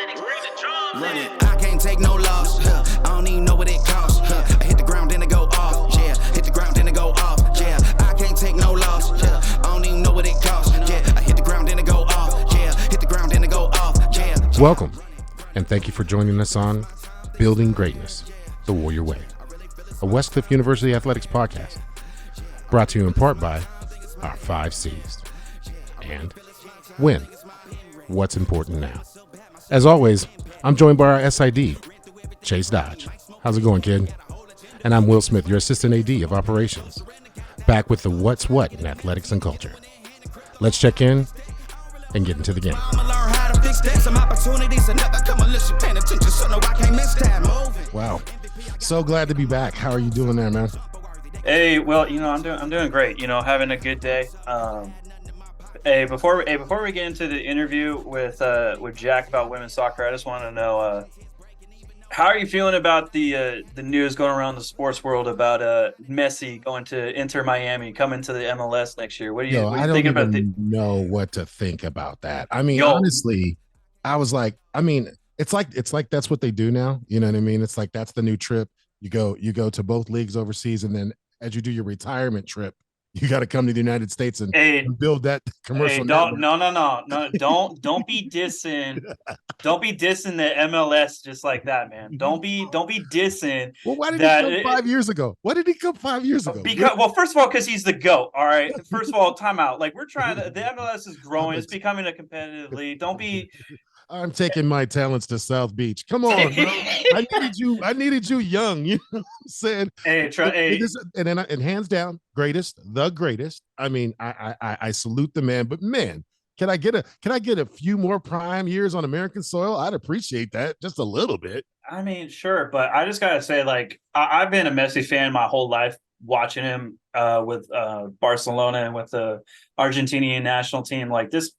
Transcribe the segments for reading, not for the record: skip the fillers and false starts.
Run it. I can't take no loss. I don't even know what it costs. I hit the ground, then it go off. Yeah, hit the ground, then it go off. Yeah, I can't take no loss. I don't even know what it costs. Yeah, I hit the ground, then it go off. Yeah, hit the ground, then it go off. Yeah. Welcome, and thank you for joining us on Building Greatness, the Warrior Way, a Westcliff University Athletics podcast, brought to you in part by our 5 C's. And win. What's important now? As always, I'm joined by our SID, Chase Dodge. How's it going, kid? And I'm Will Smith, your Assistant AD of Operations, back with the What's What in Athletics and Culture. Let's check in and get into the game. Wow. So glad to be back. How are you doing there, man? Hey, well, I'm doing great. Having a good day. Hey, before we get into the interview with Jack about women's soccer, I just want to know how are you feeling about the news going around the sports world about Messi going to Inter Miami, coming to the MLS next year? What do you think about? I don't know what to think about that. I mean, honestly, I was like, it's like that's what they do now. You know what I mean? It's like that's the new trip. You go to both leagues overseas, and then as you do your retirement trip, you got to come to the United States and build that commercial. No. Don't be dissing. Don't be dissing the MLS just like that, man. Don't be dissing. Well, why did he come 5 years ago? Why did he come 5 years ago? First of all, because he's the GOAT. All right. First of all, time out. Like, we're trying to. The MLS is growing. It's becoming a competitive league. Don't be. I'm taking my talents to South Beach. Come on, bro. I needed you young. You know what I'm saying? And hands down, the greatest. I mean, I salute the man, but man, can I get a few more prime years on American soil? I'd appreciate that just a little bit. I mean, sure, but I just gotta say, like, I've been a Messi fan my whole life, watching him with Barcelona and with the Argentinian national team, like this.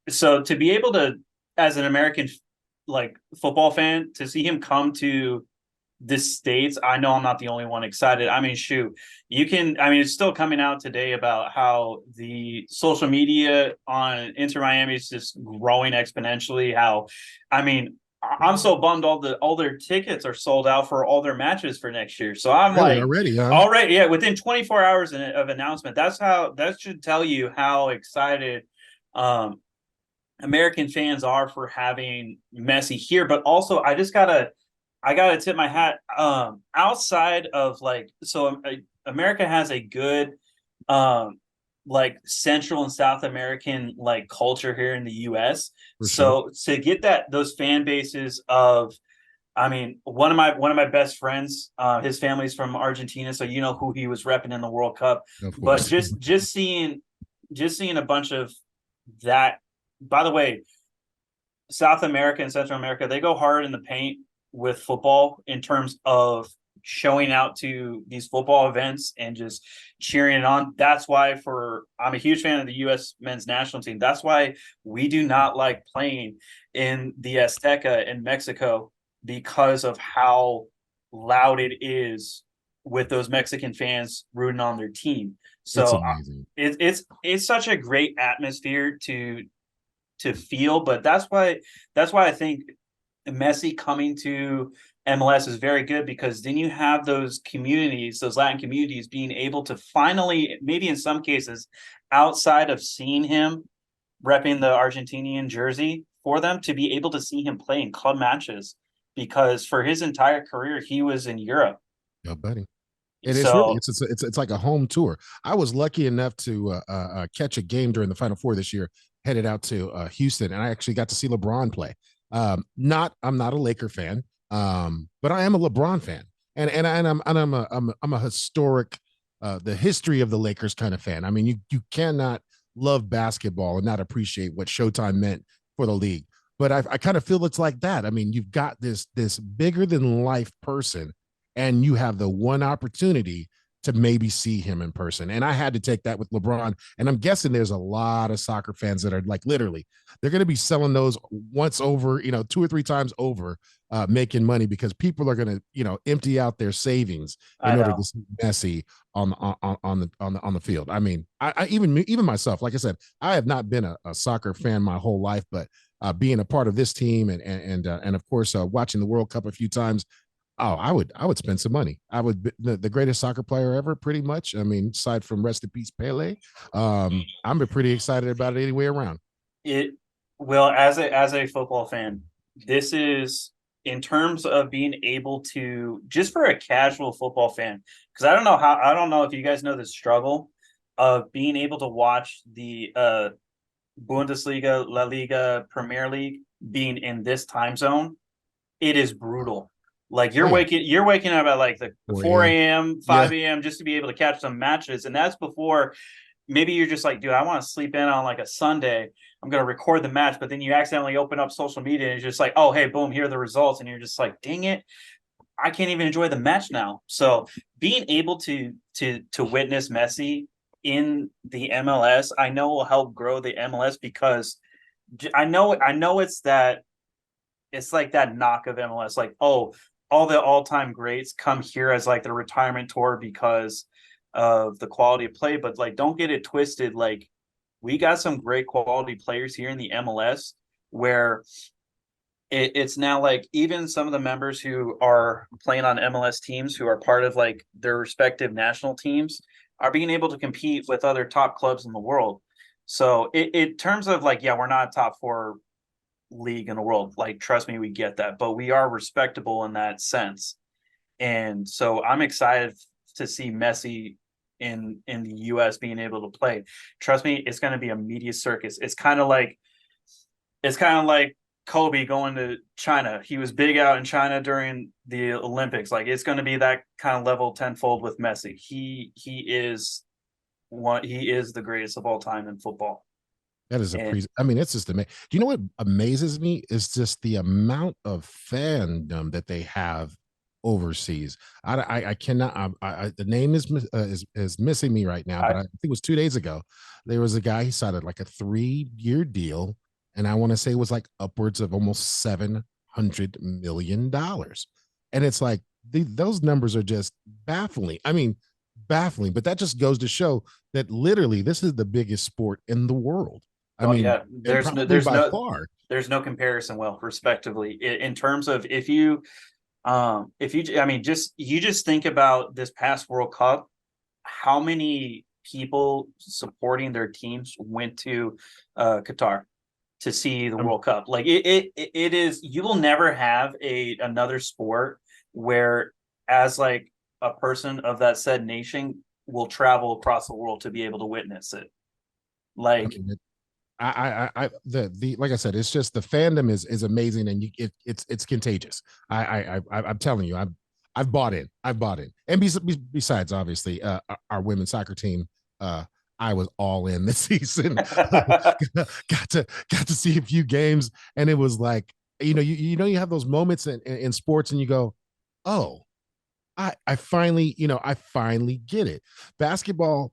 So to be able to, as an American, like, football fan, to see him come to the States, I know I'm not the only one excited. I mean, shoot, it's still coming out today about how the social media on Inter Miami is just growing exponentially. I'm so bummed all their tickets are sold out for all their matches for next year. So I'm already, yeah, within 24 hours of announcement. That should tell you how excited American fans are for having Messi here. But also, I gotta tip my hat. Outside of, like, so America has a good like Central and South American, like, culture here in the US. So to get those fan bases of, I mean, one of my best friends, his family's from Argentina, so you know who he was repping in the World Cup. But just seeing a bunch of that. By the way, South America and Central America, they go hard in the paint with football in terms of showing out to these football events and just cheering it on. That's why I'm a huge fan of the U.S. men's national team. That's why we do not like playing in the Azteca in Mexico, because of how loud it is with those Mexican fans rooting on their team. So it's such a great atmosphere to feel, but that's why I think Messi coming to MLS is very good, because then you have those communities, those Latin communities, being able to finally, maybe in some cases, outside of seeing him repping the Argentinian jersey for them, to be able to see him play in club matches, because for his entire career he was in Europe. Yeah, buddy. It's like a home tour. I was lucky enough to catch a game during the Final Four this year, headed out to Houston, and I actually got to see LeBron play. I'm not a Laker fan, but I am a LeBron fan, and I'm a historic, the history of the Lakers kind of fan. I mean, you cannot love basketball and not appreciate what Showtime meant for the league. But I kind of feel it's like that. I mean, you've got this bigger than life person, and you have the one opportunity to maybe see him in person. And I had to take that with LeBron. And I'm guessing there's a lot of soccer fans that are, like, literally, they're going to be selling those once over, 2 or 3 times over, making money, because people are going to, empty out their savings in order to see Messi on the field. I mean, I even myself, like I said, I have not been a soccer fan my whole life, but being a part of this team and of course watching the World Cup a few times. Oh, I would spend some money. I would be the greatest soccer player ever, pretty much. I mean, aside from rest in peace Pele, I'm pretty excited about it anyway around. It well, as a football fan, this is in terms of being able to just for a casual football fan, because I don't know if you guys know the struggle of being able to watch the Bundesliga, La Liga, Premier League being in this time zone. It is brutal. Like Oh yeah, you're waking up at like the 4 4 a.m. a.m., Yeah, 5 a.m. just to be able to catch some matches. And that's before maybe you're just like, dude, I want to sleep in on like a Sunday. I'm going to record the match, but then you accidentally open up social media and it's just like, oh, hey, boom, here are the results. And you're just like, dang it, I can't even enjoy the match now. So being able to witness Messi in the MLS, I know will help grow the MLS because I know it's like that knock of MLS, like, oh, all the all-time greats come here as like the retirement tour because of the quality of play, but like don't get it twisted. Like we got some great quality players here in the MLS where it's now like even some of the members who are playing on MLS teams who are part of like their respective national teams are being able to compete with other top clubs in the world. So in terms of like, yeah, we're not a top four league in the world. Like, trust me, we get that, but we are respectable in that sense. And so I'm excited to see Messi in the US being able to play. Trust me, it's going to be a media circus. It's kind of like Kobe going to China. He was big out in China during the Olympics. Like it's going to be that kind of level tenfold with Messi. He is the greatest of all time in football. that is a And I mean, it's just amazing. Do you know what amazes me is just the amount of fandom that they have overseas. I cannot. The name is missing me right now, but I think it was 2 days ago. There was a guy he signed like a 3-year deal, and I want to say it was like upwards of almost $700 million. And it's like those numbers are just baffling. I mean, baffling. But that just goes to show that literally this is the biggust sport in the world. I oh mean, yeah, and probably by far. there's no comparison. Well, respectively, in terms of I mean, just think about this past World Cup, how many people supporting their teams went to Qatar to see the World Cup. Like it is, you will never have another sport where as like a person of that said nation will travel across the world to be able to witness it. I Like mean, the like I said, it's just the fandom is amazing, and it's contagious. I'm telling you, I've bought in. And besides, obviously, our women's soccer team, I was all in this season. got to see a few games, and it was like, you have those moments in sports, and you go, oh, I finally, I finally get it. Basketball,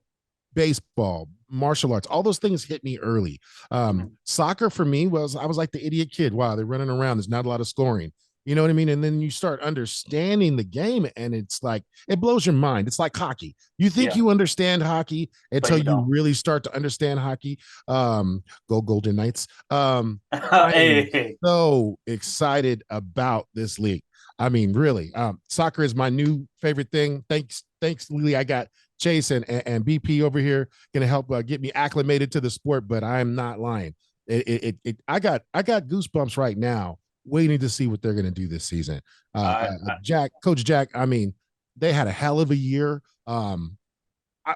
baseball, martial arts, all those things hit me early. Soccer for me I was like the idiot kid. Wow, they're running around. There's not a lot of scoring. You know what I mean? And then you start understanding the game, and it's like it blows your mind. It's like hockey. You think yeah, you understand hockey but until you you don't. really start to understand hockey. Go Golden Knights. I am Hey, so excited about this league. I mean, really, soccer is my new favorite thing. Thanks, Lily. I got Chase and BP over here going to help get me acclimated to the sport, but I'm not lying. I got goosebumps right now, waiting to see what they're going to do this season. I Coach Jack. I mean, they had a hell of a year.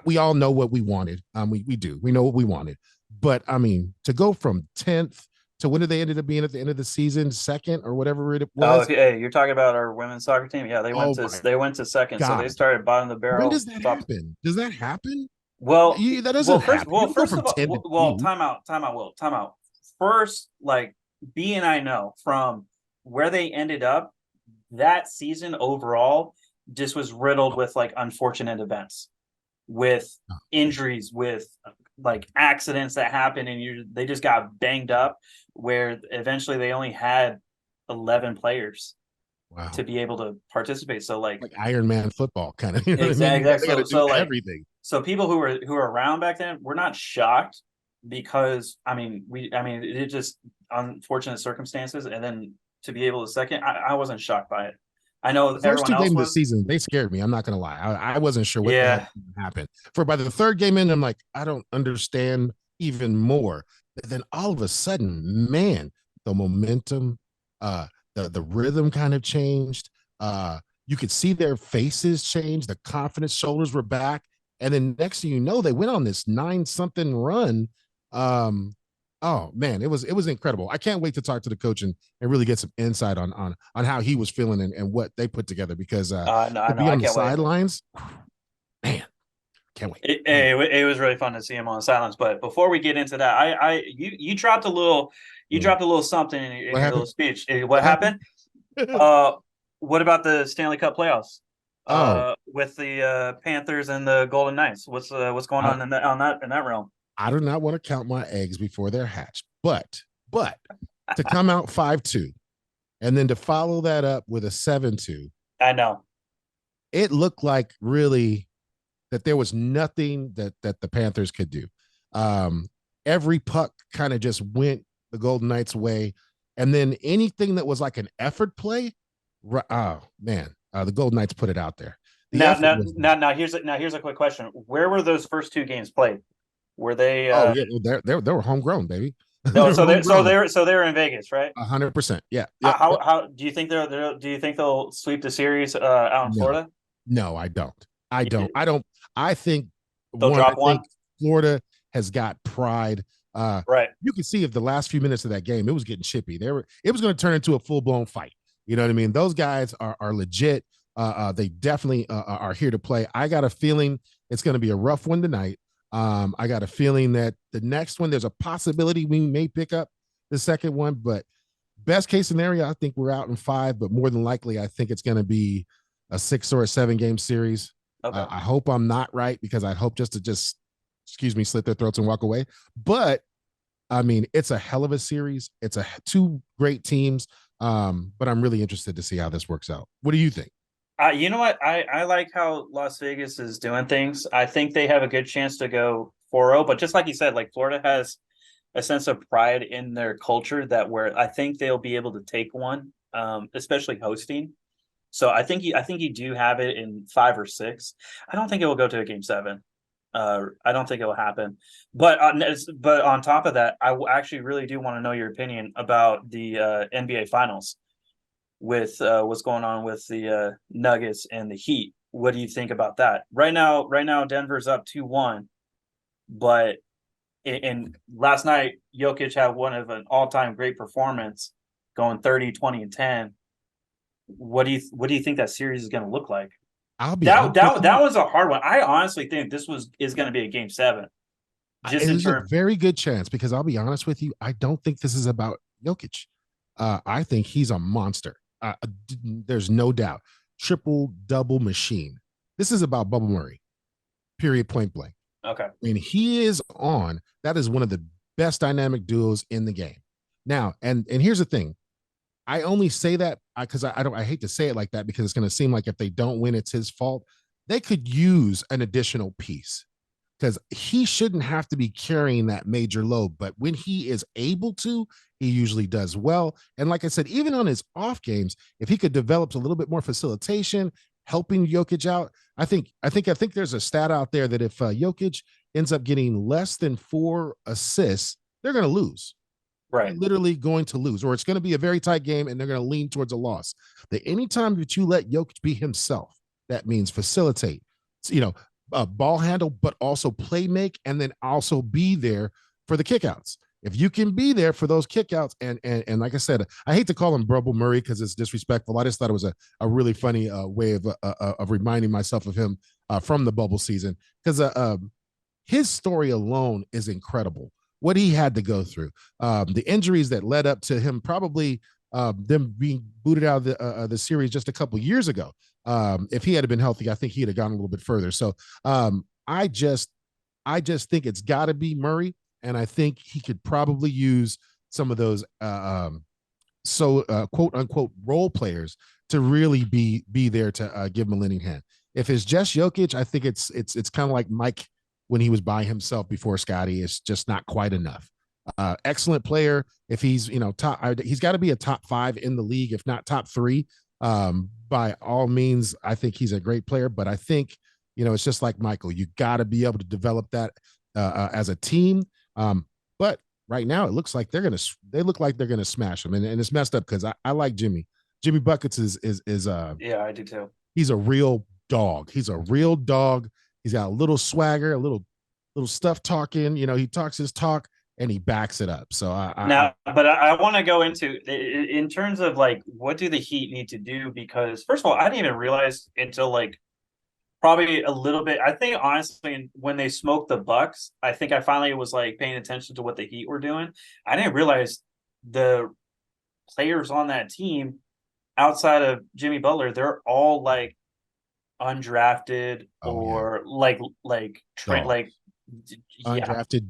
We all know what we wanted. We do. We know what we wanted, but I mean, to go from 10th to when did they ended up being at the end of the season, second or whatever it Oh, was? okay. Hey, you're talking about our women's soccer team. Yeah, Oh my they went to second, so they God. started bottom of the When barrel. does that Top. happen? Does that happen? Well, That doesn't happen. You don't go first from of all, 10 to two. time out. First, like B and I know from where they ended up that season overall just was riddled with like unfortunate events, with injuries, with like accidents that happened, and they just got banged up. Where eventually they only had 11 players Wow. to be able to participate. So like Like Iron Man football kind of, you know what I mean? exactly. They got to do So like everything. so people who were around back then were not shocked because it just unfortunate circumstances, and then to be able to second, I wasn't shocked by it. I know The first everyone two else games of the was. season, they scared me. I'm not going to lie. I wasn't sure what the Yeah, heck happened. For by the third game in, I'm like, I don't understand even more. But then all of a sudden, man, the momentum, the rhythm kind of changed. You could see their faces change. The confidence, shoulders were back. And then next thing you know, they went on this 9-something run. Um, oh man, it was incredible. I can't wait to talk to the coach and really get some insight on how he was feeling and what they put together because no, I to know, be I on the can't wait. sidelines, man, can't wait. It was really fun to see him on silence. But before we get into that, you dropped a little, something in What your little happened? speech. What What happened? happened? Uh, what about the Stanley Cup playoffs? Oh, With the Panthers and the Golden Knights. What's going I, on in that realm? I do not want to count my eggs before they're hatched, but to come out 5-2 and then to follow that up with a 7-2, I know. it looked like really that there was nothing that the Panthers could do. Um, every puck kind of just went the Golden Knights' way, and then anything that was like an effort play, oh man, the Golden Knights put it out there. The Now, effort now, was now, now, here's a quick question. Where were those first two games played? Were they? oh yeah, they were homegrown, baby. No, They're homegrown. so they're in Vegas, right? 100%. Yeah. Yep. How do you think do you think they'll sweep the series out in No, Florida? no, I don't. I think They'll one. I drop think one, Florida has got pride. right? You can see if the last few minutes of that game, it was getting chippy. It was going to turn into a full blown fight. You know what I mean? Those guys are legit. They definitely are here to play. I got a feeling it's going to be a rough one tonight. I got a feeling that the next one, there's a possibility we may pick up the second one, but best case scenario, I think we're out in 5, but more than likely, I think it's going to be a 6 or a 7 game series. Okay. I hope I'm not right because I'd hope just to excuse me, slit their throats and walk away. But I mean, it's a hell of a series. It's two great teams. But I'm really interested to see how this works out. What do you think? You know what? I like how Las Vegas is doing things. I think they have a good chance to go 4-0, but just like you said, like Florida has a sense of pride in their culture that where I think they'll be able to take one, especially hosting. So I think you do have it in 5 or 6. I don't think it will go to a game 7. I don't think it will happen. But on top of that, actually really do want to know your opinion about the NBA Finals with what's going on with the Nuggets and the Heat. What do you think about that? Right now, Denver's up 2-1, but in last night, Jokic had one of an all-time great performance, going 30, 20, and 10. What do you think that series is going to look like? I'll be That was a hard one. I honestly think is going to be a game 7. Just in There's a terms, very good chance because I'll be honest with you, I don't think this is about Jokic. I think he's a monster. There's no doubt. Triple double machine. This is about Bubble Murray. Period. Point blank. okay, And he is on. That is one of the best dynamic duos in the game. Now, and here's the thing. I only say that because I hate to say it like that because it's going to seem like if they don't win, it's his fault. They could use an additional piece because he shouldn't have to be carrying that major load. But when he is able to, he usually does well. And like I said, even on his off games, if he could develop a little bit more facilitation, helping Jokic out, I think there's a stat out there that if Jokic ends up getting less than 4 assists, they're going to lose. right, Literally going to lose, or it's going to be a very tight game and they're going to lean towards a loss. The anytime that you let Jokic be himself, that means facilitate, ball handle, but also play make, and then also be there for the kickouts. If you can be there for those kickouts, and like I said, I hate to call him Bubble Murray because it's disrespectful. I just thought it was a really funny way of reminding myself of him from the bubble season because his story alone is incredible. What he had to go through, the injuries that led up to him probably them being booted out of the series just a couple years ago. If he had been healthy, I think he'd have gone a little bit further. So I just think it's got to be Murray, and I think he could probably use some of those quote unquote role players to really be there to give him a lending hand. If it's just Jokic, I think it's kind of like Mike when he was by himself before Scotty. It's just not quite enough. Excellent player. If he's, top, he's got to be a top 5 in the league, if not top 3. By all means, I think he's a great player, but I think, it's just like Michael, you got to be able to develop that as a team. But right now it looks like they look like they're going to smash him. And it's messed up because I like Jimmy. Jimmy Buckets is yeah, I do too. He's a real dog. He's a real dog. He's got a little swagger, a little stuff talking, he talks his talk and he backs it up. So I want to go into in terms of like, what do the Heat need to do? Because first of all, I didn't even realize until like probably a little bit. I think honestly, when they smoked the Bucks, I think I finally was like paying attention to what the Heat were doing. I didn't realize the players on that team outside of Jimmy Butler, they're all like undrafted or undrafted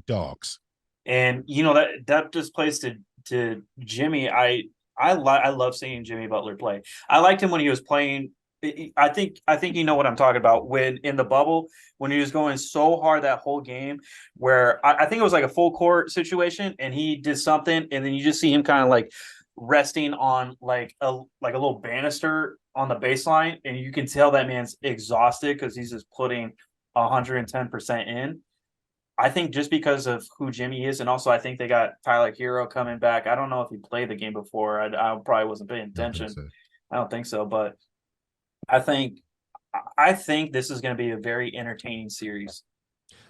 dogs. And that just plays to Jimmy. I love seeing Jimmy Butler play. I liked him when he was playing. I think you know what I'm talking about, when in the bubble, when he was going so hard that whole game, where I think it was like a full court situation and he did something and then you just see him kind of like resting on like a little banister on the baseline, and you can tell that man's exhausted because he's just putting 110% in. I think just because of who Jimmy is, and also I think they got Tyler Hero coming back. I don't know if he played the game before. I probably wasn't paying attention. I don't think so, but I think this is going to be a very entertaining series.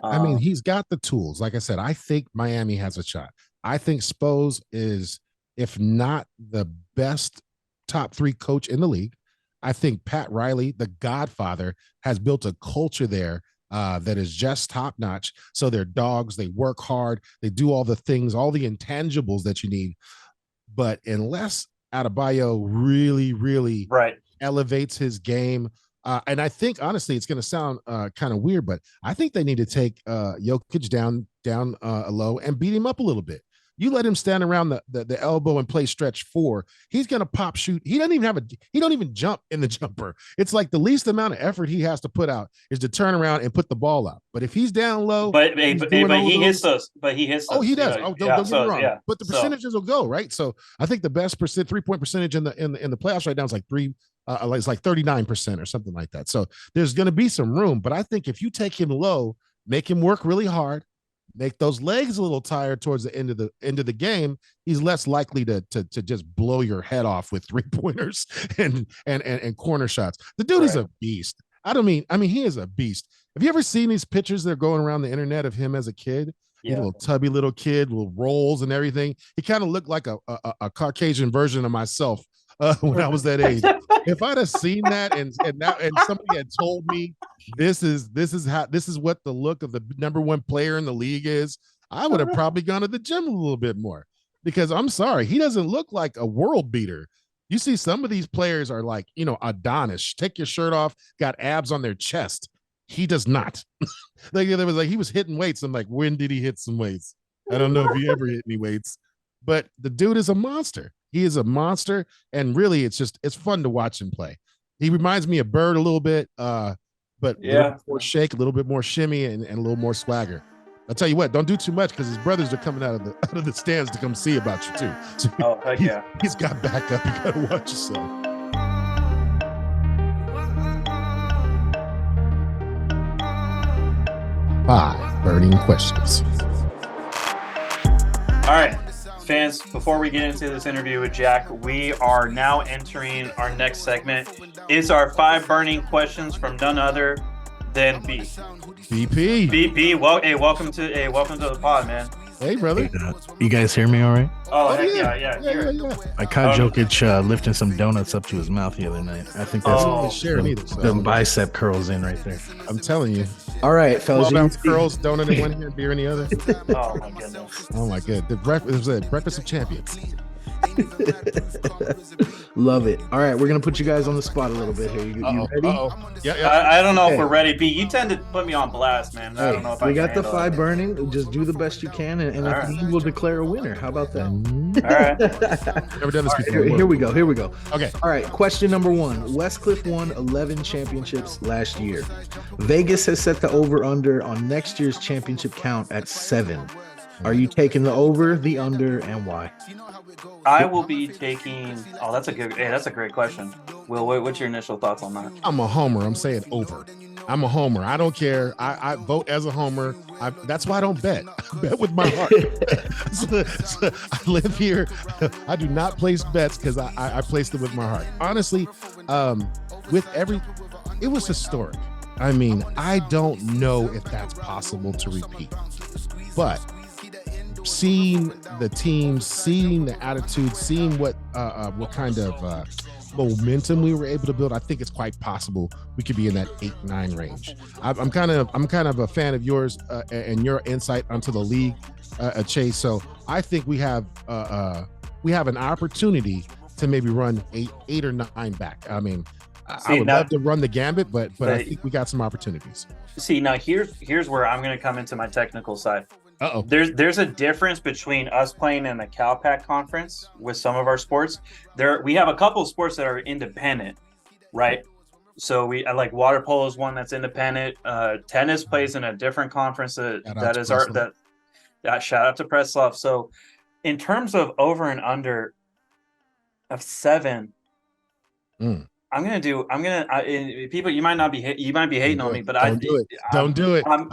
I mean, he's got the tools. Like I said, I think Miami has a shot. I think Spo is, if not the best top 3 coach in the league. I think Pat Riley, the Godfather, has built a culture there that is just top notch. So they're dogs. They work hard. They do all the things, all the intangibles that you need. But unless Adebayo really, really elevates his game, and I think honestly, it's going to sound kind of weird, but I think they need to take Jokic down low and beat him up a little bit. You let him stand around the elbow and play stretch 4. He's going to pop shoot. He don't even jump in the jumper. It's like the least amount of effort he has to put out is to turn around and put the ball out. But if he's down low, but he hits those. Oh, he does. Don't get me wrong. Yeah. But the percentages will go right. So I think the best 3-point percentage in the playoffs right now is like it's like 39% or something like that. So there's going to be some room. But I think if you take him low, make him work really hard, make those legs a little tired towards the end of the game, he's less likely to just blow your head off with 3-pointers and corner shots. The dude is a beast. I mean, he is a beast. Have you ever seen these pictures that are going around the internet of him as a kid? Yeah. Little tubby little kid, little rolls and everything. He kind of looked like a Caucasian version of myself when I was that age. If I'd have seen that and somebody had told me this is what the look of the number 1 player in the league is, I would have probably gone to the gym a little bit more, because I'm sorry, he doesn't look like a world beater. You see some of these players are like, Adonis, take your shirt off, got abs on their chest. He does not. He was hitting weights. I'm like, when did he hit some weights? I don't know if he ever hit any weights, but the dude is a monster. He is a monster, and really, it's fun to watch him play. He reminds me of Bird a little bit, but a little more shake, a little bit more shimmy, and a little more swagger. I'll tell you what, don't do too much because his brothers are coming out of the stands to come see about you too. So he's got backup. You got to watch yourself. Five burning questions. All right. Fans, before we get into this interview with Jack, we are now entering our next segment. It's our 5 burning questions from none other than B. BP. Well, welcome to the pod, man. Hey, brother. You guys hear me all right? Oh, heck yeah. I caught Jokic lifting some donuts up to his mouth the other night. I think that's the bicep curls in right there. I'm telling you. All right, fellas. Curls, donut in one hand, beer in the other. Oh, my goodness. Oh, my God. The breakfast of champions. Love it. All right, we're gonna put you guys on the spot a little bit here. You ready? Yeah. I don't know if we're ready. B, you tend to put me on blast, man. I don't know if we got the 5 burning. Just do the best you can, and at the end we'll declare a winner. How about that? All right. Never done this before. Here we go. Okay. All right. Question number 1. Westcliff won 11 championships last year. Vegas has set the over/under on next year's championship count at 7. Are you taking the over, the under, and why? I will be taking. Oh, that's a great question. Will, what's your initial thoughts on that? I'm a homer. I'm saying over. I'm a homer. I don't care. I vote as a homer. That's why I don't bet. I bet with my heart. So I live here. I do not place bets because I place them with my heart. Honestly, it was historic. I mean, I don't know if that's possible to repeat, but seeing the teams, seeing the attitude, seeing what kind of momentum we were able to build, I think it's quite possible we could be in that 8-9 range. I'm kind of a fan of yours and your insight onto the league, Chase. So I think we have an opportunity to maybe run 8 or 9 back. I mean, I would love to run the gambit, but I think we got some opportunities. See, now here's where I'm going to come into my technical side. Uh-oh. There's a difference between us playing in the Cal Pac conference with some of our sports. We have a couple of sports that are independent, right? So we like water polo is one that's independent. Tennis plays in a different conference shout out to Preslov. So in terms of over and under of 7, people, you might be hating on me, but Don't do it. I'm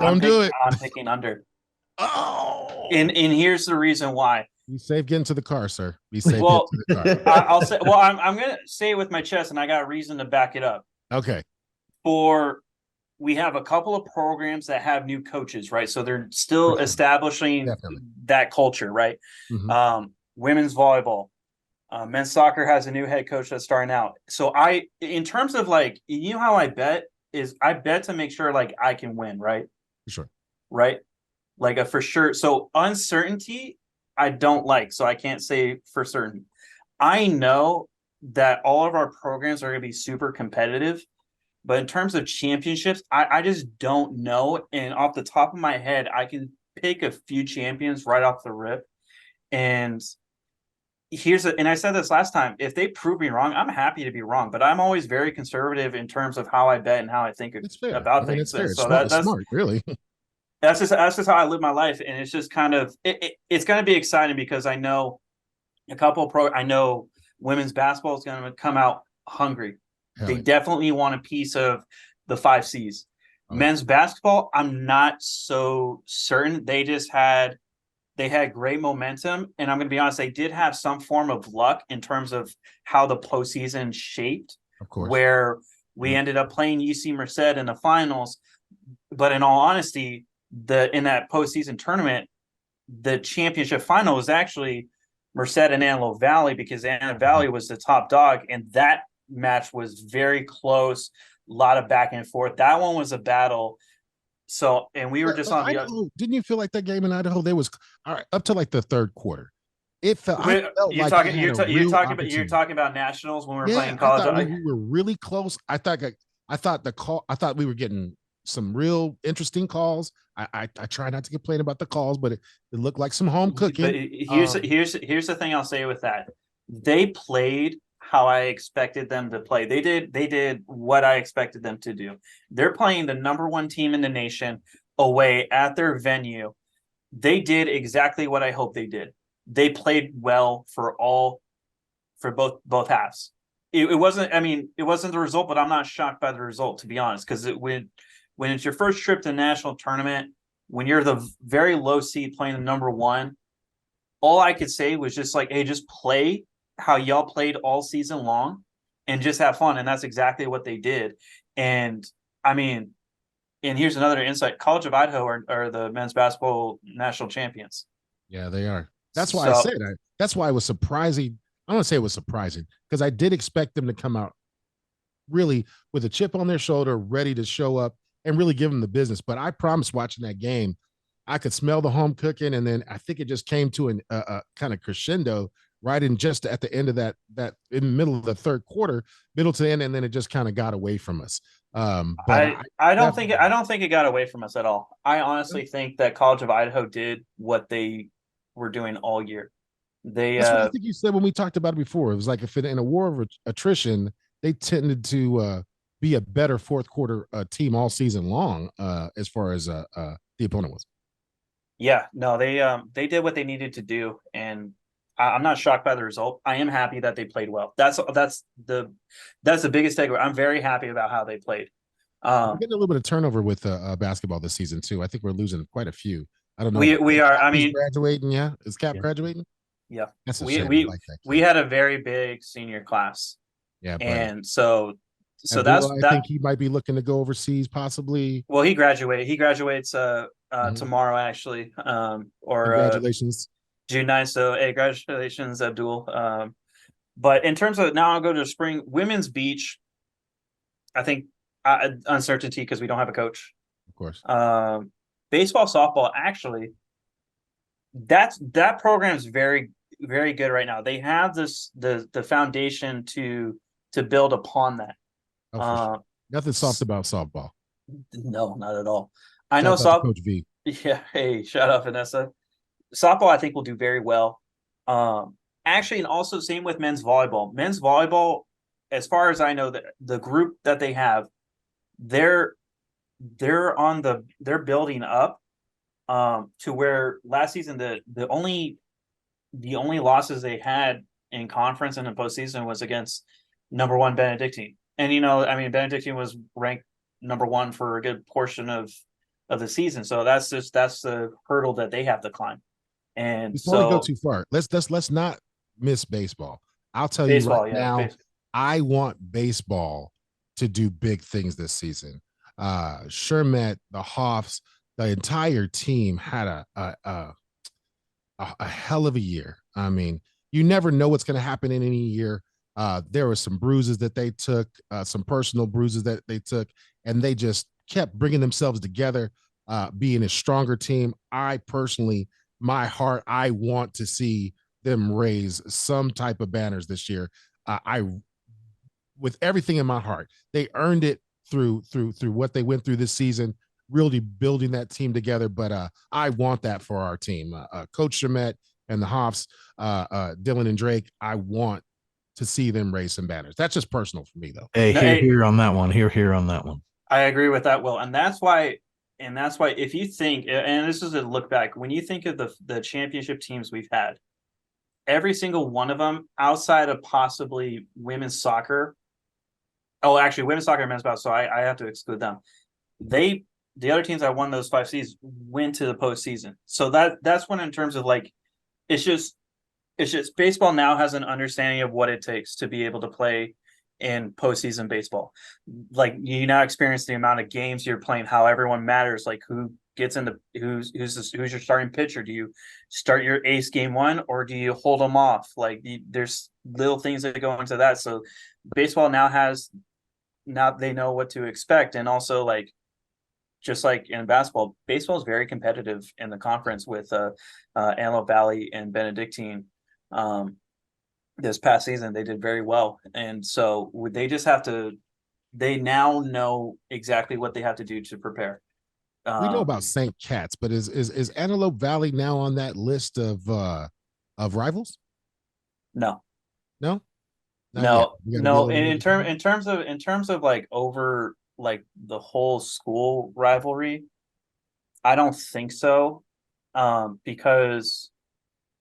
picking under. Oh, and here's the reason why. Be safe getting to the car, sir. Be safe getting to the car. I'll say. Well, I'm gonna say it with my chest, and I got a reason to back it up. Okay. We have a couple of programs that have new coaches, right? So they're still establishing that culture, right? Mm-hmm. Women's volleyball, men's soccer has a new head coach that's starting out. So in terms of like, you know how I bet to make sure like I can win, right? For sure. Right. Like for sure. So uncertainty, I don't like. So I can't say for certain. I know that all of our programs are going to be super competitive, but in terms of championships, I just don't know. And off the top of my head, I can pick a few champions right off the rip. And and I said this last time, if they prove me wrong, I'm happy to be wrong, but I'm always very conservative in terms of how I bet and how I think about things. It's so that's smart, really. That's just how I live my life, and it's just kind of it's going to be exciting because I know I know women's basketball is going to come out hungry. They definitely want a piece of the 5 C's. Men's basketball, I'm not so certain. They had great momentum, and I'm going to be honest, they did have some form of luck in terms of how the postseason shaped. Of course, where we ended up playing UC Merced in the finals, but in all honesty, in that postseason tournament, the championship final was actually Merced and Antelope Valley because Antelope Valley was the top dog, and that match was very close, a lot of back and forth. That one was a battle. So, and we were just on the. Didn't you feel like that game in Idaho? There was up to like the third quarter. It felt. You're talking about nationals when we were playing college. We were really close. I thought we were getting some real interesting calls. I try not to complain about the calls, but it looked like some home cooking. But here's the thing I'll say with that. They played how I expected them to play. They did what I expected them to do. They're playing the number 1 team in the nation away at their venue. They did exactly what I hoped they did. They played well for both halves. It wasn't the result, but I'm not shocked by the result, to be honest, because when it's your first trip to the national tournament, when you're the very low seed playing the number 1, all I could say was just like, hey, just play how y'all played all season long and just have fun. And that's exactly what they did. And I mean, and here's another insight. College of Idaho are the men's basketball national champions. Yeah, they are. That's why I said that. That's why it was surprising. I don't want to say it was surprising because I did expect them to come out really with a chip on their shoulder, ready to show up and really give them the business. But I promise watching that game, I could smell the home cooking. And then I think it just came to a kind of crescendo right in just at the end of that in the middle of the third quarter, middle to end, and then it just kind of got away from us. But I don't think it got away from us at all. I honestly think that College of Idaho did what they were doing all year. That's what I think you said when we talked about it before. It was like if in a war of attrition, they tended to be a better fourth quarter team all season long, as far as the opponent was. Yeah, no, they did what they needed to do, and I'm not shocked by the result. I am happy that they played well. That's the biggest takeaway. I'm very happy about how they played. We're getting a little bit of turnover with basketball this season too. I think we're losing quite a few. I don't know. We are. I mean, graduating. Yeah, is Cap graduating? Yeah, that's a shame. We had a very big senior class. Yeah, and so I think he might be looking to go overseas, possibly. Well, he graduated. He graduates tomorrow, actually. Or congratulations, June 9th. So, hey, congratulations, Abdul. But in terms of now, I'll go to spring women's beach. I think uncertainty because we don't have a coach. Of course. Baseball, softball, actually, that program is very, very good right now. They have the foundation to build upon that. Sure. Nothing soft about softball. No, not at all. I know Coach V. Yeah. Hey, shout out Vanessa. Softball, I think, will do very well. Actually, and also same with men's volleyball. Men's volleyball, as far as I know, the group that they have, they're building up to where last season the only losses they had in conference and in postseason was against number 1 Benedictine. And Benedictine was ranked number 1 for a good portion of the season. So that's the hurdle that they have to climb. And before we go too far, let's not miss baseball. I'll tell you right now, baseball. I want baseball to do big things this season. Shermet, the Hoffs, the entire team had a hell of a year. I mean, you never know what's going to happen in any year. There were some bruises that they took, some personal bruises that they took, and they just kept bringing themselves together, being a stronger team. I personally, my heart, I want to see them raise some type of banners this year. With everything in my heart, they earned it through what they went through this season, really building that team together. But I want that for our team. Coach Shermet and the Hoffs, Dylan and Drake, I want to see them raise some banners. That's just personal for me, though. Hey, here on that one. Here on that one. I agree with that, Will. And that's why if you think, and this is a look back, when you think of the championship teams we've had, every single one of them, outside of possibly women's soccer. Oh, actually, women's soccer and men's basketball, so I have to exclude them. The other teams that won those 5 seasons went to the postseason. So that's when, in terms of it's just baseball now has an understanding of what it takes to be able to play in postseason baseball. You now experience the amount of games you're playing, how everyone matters, who gets into who's your starting pitcher. Do you start your ace game 1 or do you hold them off? There's little things that go into that. So baseball now they know what to expect. And also just like in basketball, baseball is very competitive in the conference with Antelope Valley and Benedictine. This past season they did very well, and so they now know exactly what they have to do to prepare. We know about St. Cat's, but is Antelope Valley now on that list of rivals? No. And in terms of over the whole school rivalry, I don't think so. Because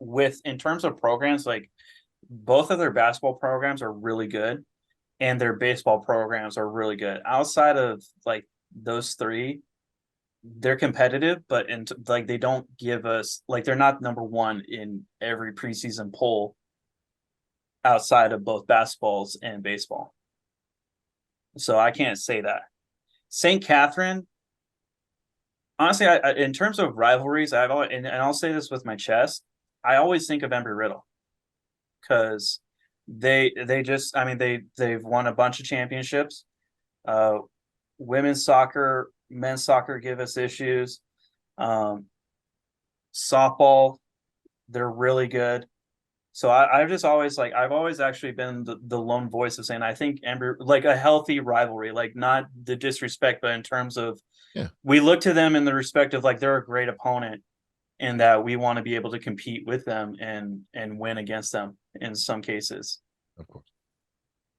in terms of programs, both of their basketball programs are really good and their baseball programs are really good. Outside of those 3, they're competitive, but they don't give us they're not number 1 in every preseason poll outside of both basketballs and baseball. So I can't say that. St. Catherine, honestly, in terms of rivalries, I'll say this with my chest, I always think of Embry-Riddle because they've won a bunch of championships. Women's soccer, men's soccer give us issues. Softball, they're really good. So I've just always I've always actually been the lone voice of saying I think Embry, like a healthy rivalry, like not the disrespect, but in terms of we look to them in the respect of like they're a great opponent and that we want to be able to compete with them and win against them in some cases. Of course.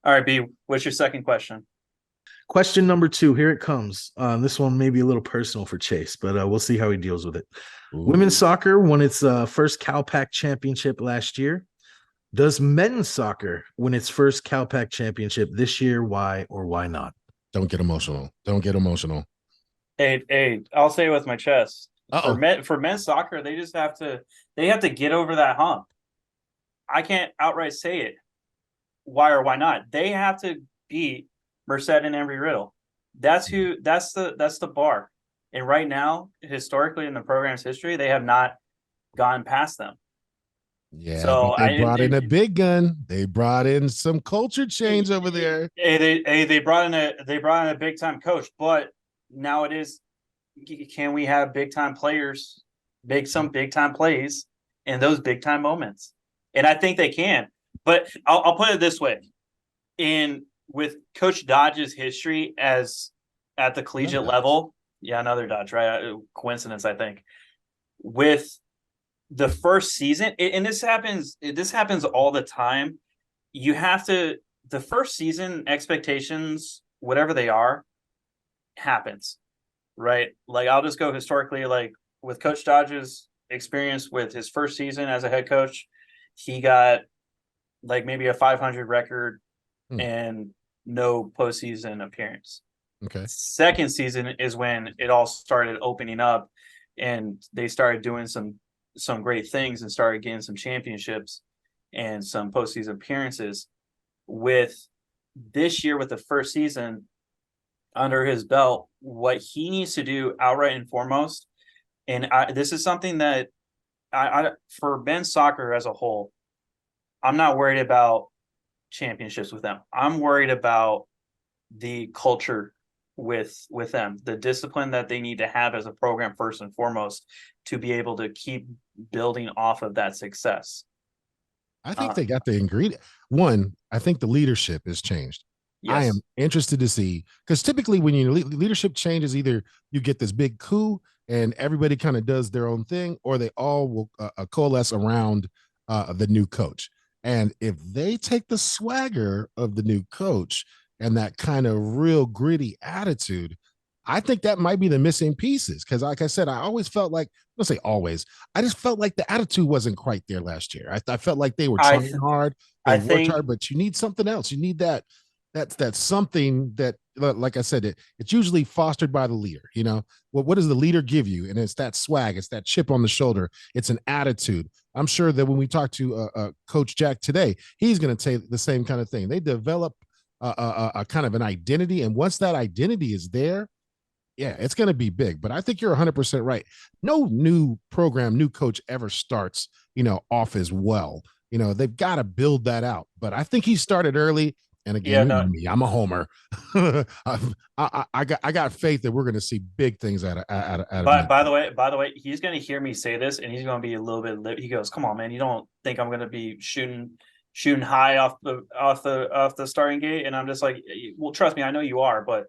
All right, B, what's your second question? Question number 2, here it comes. This one may be a little personal for Chase, but we'll see how he deals with it. Ooh. Women's soccer won its first Cal Pac championship last year. Does men's soccer win its first Cal Pac championship this year? Why or why not? Don't get emotional. Don't get emotional. Hey, I'll say it with my chest. For men's soccer, they have to get over that hump. I can't outright say it. Why or why not? They have to beat Merced and Embry-Riddle. That's the bar. And right now, historically in the program's history, they have not gone past them. Yeah, so but they brought in a big gun. They brought in some culture change over there. They brought in a big time coach, but now it is, can we have big time players make some big time plays in those big time moments? And I think they can. But I'll put it this way: with Coach Dodge's history as at the collegiate level, another Dodge, right? Coincidence, I think. With the first season, and this happens all the time. You have to, the first season expectations, whatever they are, happens, right? Like I'll just go historically, like with Coach Dodge's experience with his first season as a head coach, he got like maybe a 500 record and no postseason appearance. Okay. Second season is when it all started opening up and they started doing some great things and started getting some championships and some postseason appearances. With this year, with the first season under his belt, what he needs to do outright and foremost, and this is something that I for men's soccer as a whole, I'm not worried about championships with them. I'm worried about the culture with them, the discipline that they need to have as a program first and foremost to be able to keep building off of that success. I think they got the ingredient. One, I think the leadership has changed. Yes. I am interested to see, because typically when you leadership changes, either you get this big coup and everybody kind of does their own thing, or they all will coalesce around the new coach. And if they take the swagger of the new coach and that kind of real gritty attitude, I think that might be the missing pieces. Because like I said, I always felt like, let's say always, I just felt like the attitude wasn't quite there last year. I felt like they were trying hard. They worked hard, but you need something else. You need that's something that, like I said, it's usually fostered by the leader. You know, what does the leader give you? And it's that swag, it's that chip on the shoulder, it's an attitude. I'm sure that when we talk to Coach Jack today, he's going to say the same kind of thing. They develop a kind of an identity, and once that identity is there, yeah, it's going to be big. But I think you're 100% right. No new program, new coach ever starts, off as well. They've got to build that out. But I think he started early. And again, me, I'm a homer. I got faith that we're going to see big things out of. By the way, he's going to hear me say this, and he's going to be a little bit. He goes, "Come on, man! You don't think I'm going to be shooting high off the starting gate?" And I'm just like, "Well, trust me, I know you are." But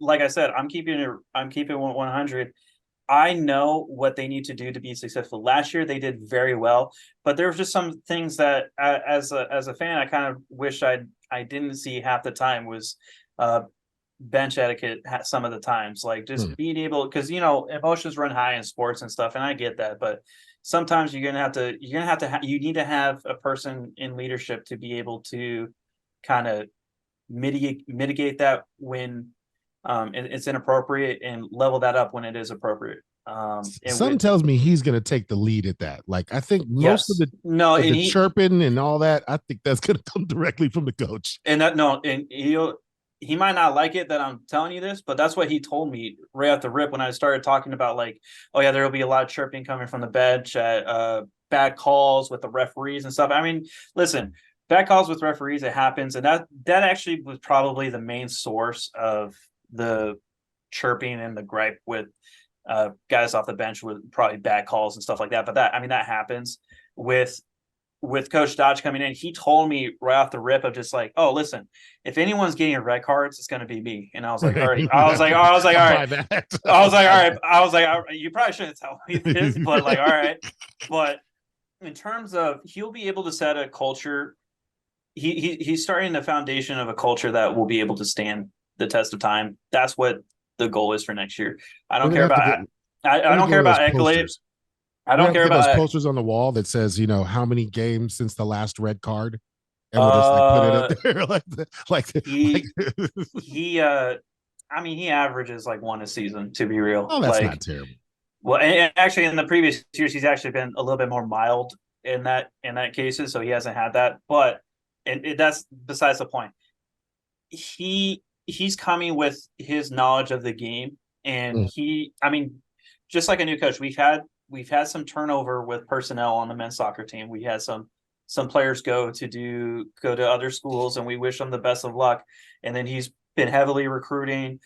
like I said, I'm keeping 100. I know what they need to do to be successful. Last year, they did very well, but there was just some things that, as a fan, I kind of wish I didn't see half the time was bench etiquette some of the times, like just being able, because emotions run high in sports and stuff, and I get that, but sometimes you need to have a person in leadership to be able to kind of mitigate that when it's inappropriate and level that up when it is appropriate. Something tells me he's going to take the lead at that. Like, I think most of the chirping and all that, I think that's going to come directly from the coach. And he might not like it that I'm telling you this, but that's what he told me right off the rip when I started talking about, like, oh yeah, there will be a lot of chirping coming from the bench at bad calls with the referees and stuff. I mean, listen, bad calls with referees, it happens, and that actually was probably the main source of the chirping and the gripe with guys off the bench with probably bad calls and stuff like that. But that happens with with Coach Dodge coming in, he told me right off the rip of just like, oh, listen, if anyone's getting red cards, it's going to be me. And I was like, all right. I was like, all right. I was like, all right. I was like, all right. You probably shouldn't tell me this, but like, all right. But in terms of, he'll be able to set a culture. He's starting the foundation of a culture that will be able to stand the test of time. That's what the goal is for next year. I don't care about. I don't care about accolades. I don't care about those posters on the wall that says, how many games since the last red card, and we'll just put it up there. He averages like one a season, to be real. Oh, that's not terrible. Well, and actually, in the previous years, he's actually been a little bit more mild in that cases, so he hasn't had that. But that's besides the point. He's coming with his knowledge of the game, and just like a new coach, we've had some turnover with personnel on the men's soccer team. We had some players go to other schools, and we wish them the best of luck. And then he's been heavily recruiting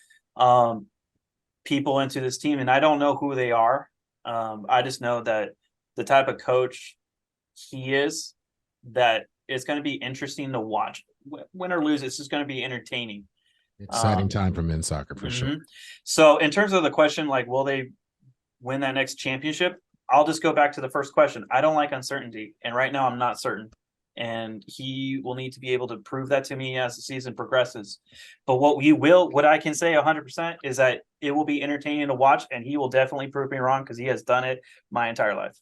people into this team, and I don't know who they are. I just know that the type of coach he is, that it's going to be interesting to watch. Win or lose, it's just going to be entertaining. Exciting time for men's soccer for sure. So in terms of the question, like, will they win that next championship? I'll just go back to the first question. I don't like uncertainty, and right now I'm not certain. And he will need to be able to prove that to me as the season progresses. But what I can say 100% is that it will be entertaining to watch, and he will definitely prove me wrong because he has done it my entire life.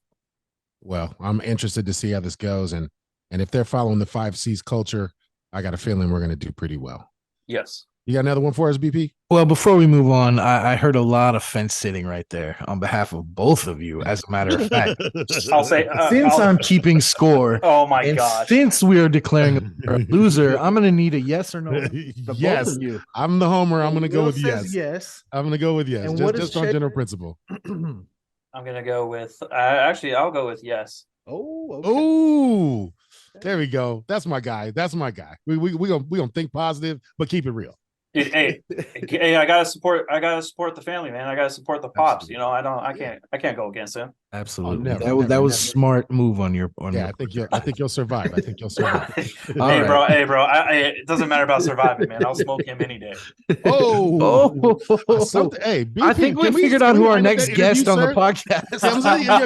Well, I'm interested to see how this goes, and if they're following the 5 C's culture, I got a feeling we're going to do pretty well. Yes. You got another one for us, BP? Well, before we move on, I heard a lot of fence sitting right there on behalf of both of you. As a matter of fact, I'll say I'm keeping score. Oh my gosh! Since we are declaring a loser, I'm going to need a yes or no. Yes, both of you. I'm the homer. I'm going to go with yes. Yes. I'm going to go with yes. And just on general principle. I'm going to go with. I'll go with yes. Oh. Okay. Oh. There we go. That's my guy. We gonna think positive, but keep it real. Hey, I gotta support the family, man. I gotta support the pops. Absolutely. I can't go against him. Absolutely. That was a smart move on your. I think you'll survive. Hey, bro. It doesn't matter about surviving, man. I'll smoke him any day. Hey, BP, I think we figured out who our next guest on the podcast.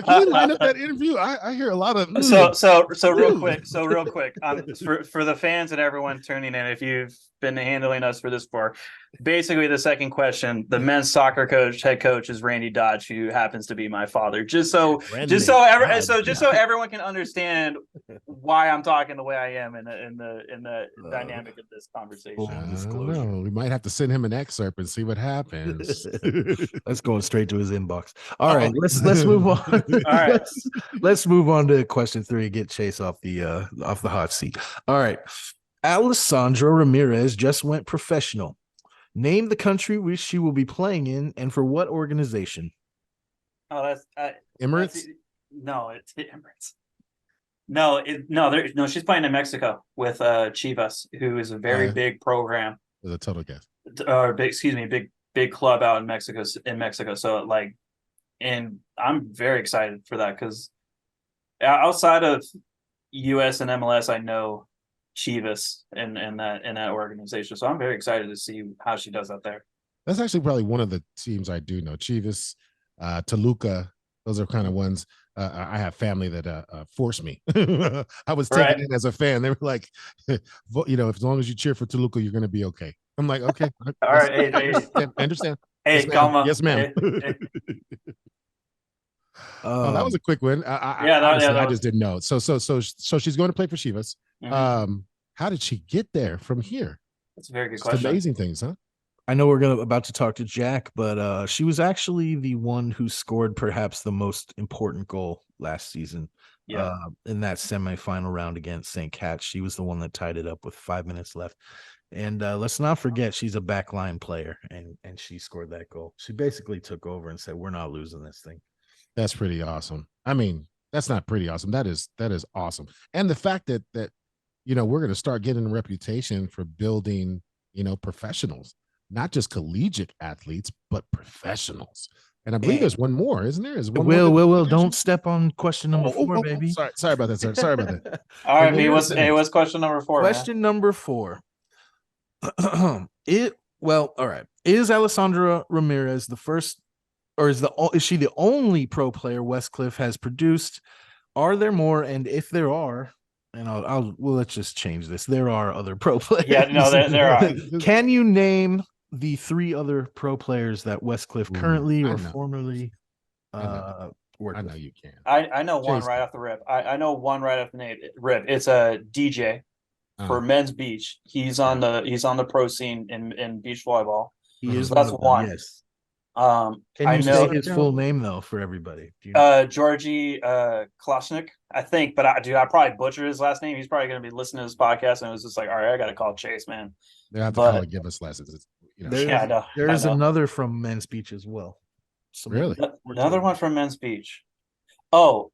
Can we line up that interview? I hear a lot of. So real quick. For the fans and everyone tuning in, if you've been handling us for this for basically the second question, the men's soccer head coach is Randy Dodge, who happens to be my father. Just so everyone can understand why I'm talking the way I am in the dynamic of this conversation. We might have to send him an excerpt and see what happens. Let's go straight to his inbox. All right, let's move on. All right, let's move on to question 3. Get Chase off the hot seat. All right. Alessandra Ramirez just went professional. Name the country which she will be playing in and for what organization. Oh, that's Emirates? No, it's Emirates. No, she's playing in Mexico with Chivas, who is a very big program. With a total guess. Big club out in Mexico. So and I'm very excited for that because outside of US and MLS, I know Chivas and that organization. So I'm very excited to see how she does out there. That's actually probably one of the teams I do know. Chivas, Toluca, those are kind of ones. I have family that forced me. I was taken in as a fan. They were like, as long as you cheer for Toluca, you're going to be okay. I'm like, okay. All right. I understand. Hey, yes, ma'am. That was a quick one. I just didn't know. So she's going to play for Chivas. Mm-hmm. How did she get there from here? That's a very good question. Amazing things, huh? I know we're about to talk to Jack, but she was actually the one who scored perhaps the most important goal last season. Yeah. In that semifinal round against St. Cat, she was the one that tied it up with 5 minutes left. And let's not forget, she's a backline player, and she scored that goal. She basically took over and said, "We're not losing this thing." That's pretty awesome. I mean, that's not pretty awesome. That is awesome. And the fact that we're going to start getting a reputation for building, professionals, not just collegiate athletes, but professionals. And I believe there's one more, isn't there? Is one Will, more don't step on question number 4, baby. Sorry about that, sir. Sorry about that. All right, what's question number 4? Question number 4. All right. Is Alessandra Ramirez the first, or is she the only pro player Westcliff has produced? Are there more? And if there are, and let's just change this. There are other pro players. Yeah, no, there are. Can you name the 3 other pro players that Westcliff currently or formerly worked I with? know you can. I know one right off the rip. I know one right off the rip. It's a DJ for men's beach. He's on the pro scene in beach volleyball. He is that's one. Yes. Can you say his full name though for everybody? Georgie Kloshnik, I think, but I probably butchered his last name. He's probably going to be listening to this podcast, and it was just like, all right, I got to call Chase, man. They have to call and give us lessons. There's another from Men's Beach as well. Really? Another one from Men's Beach. Oh,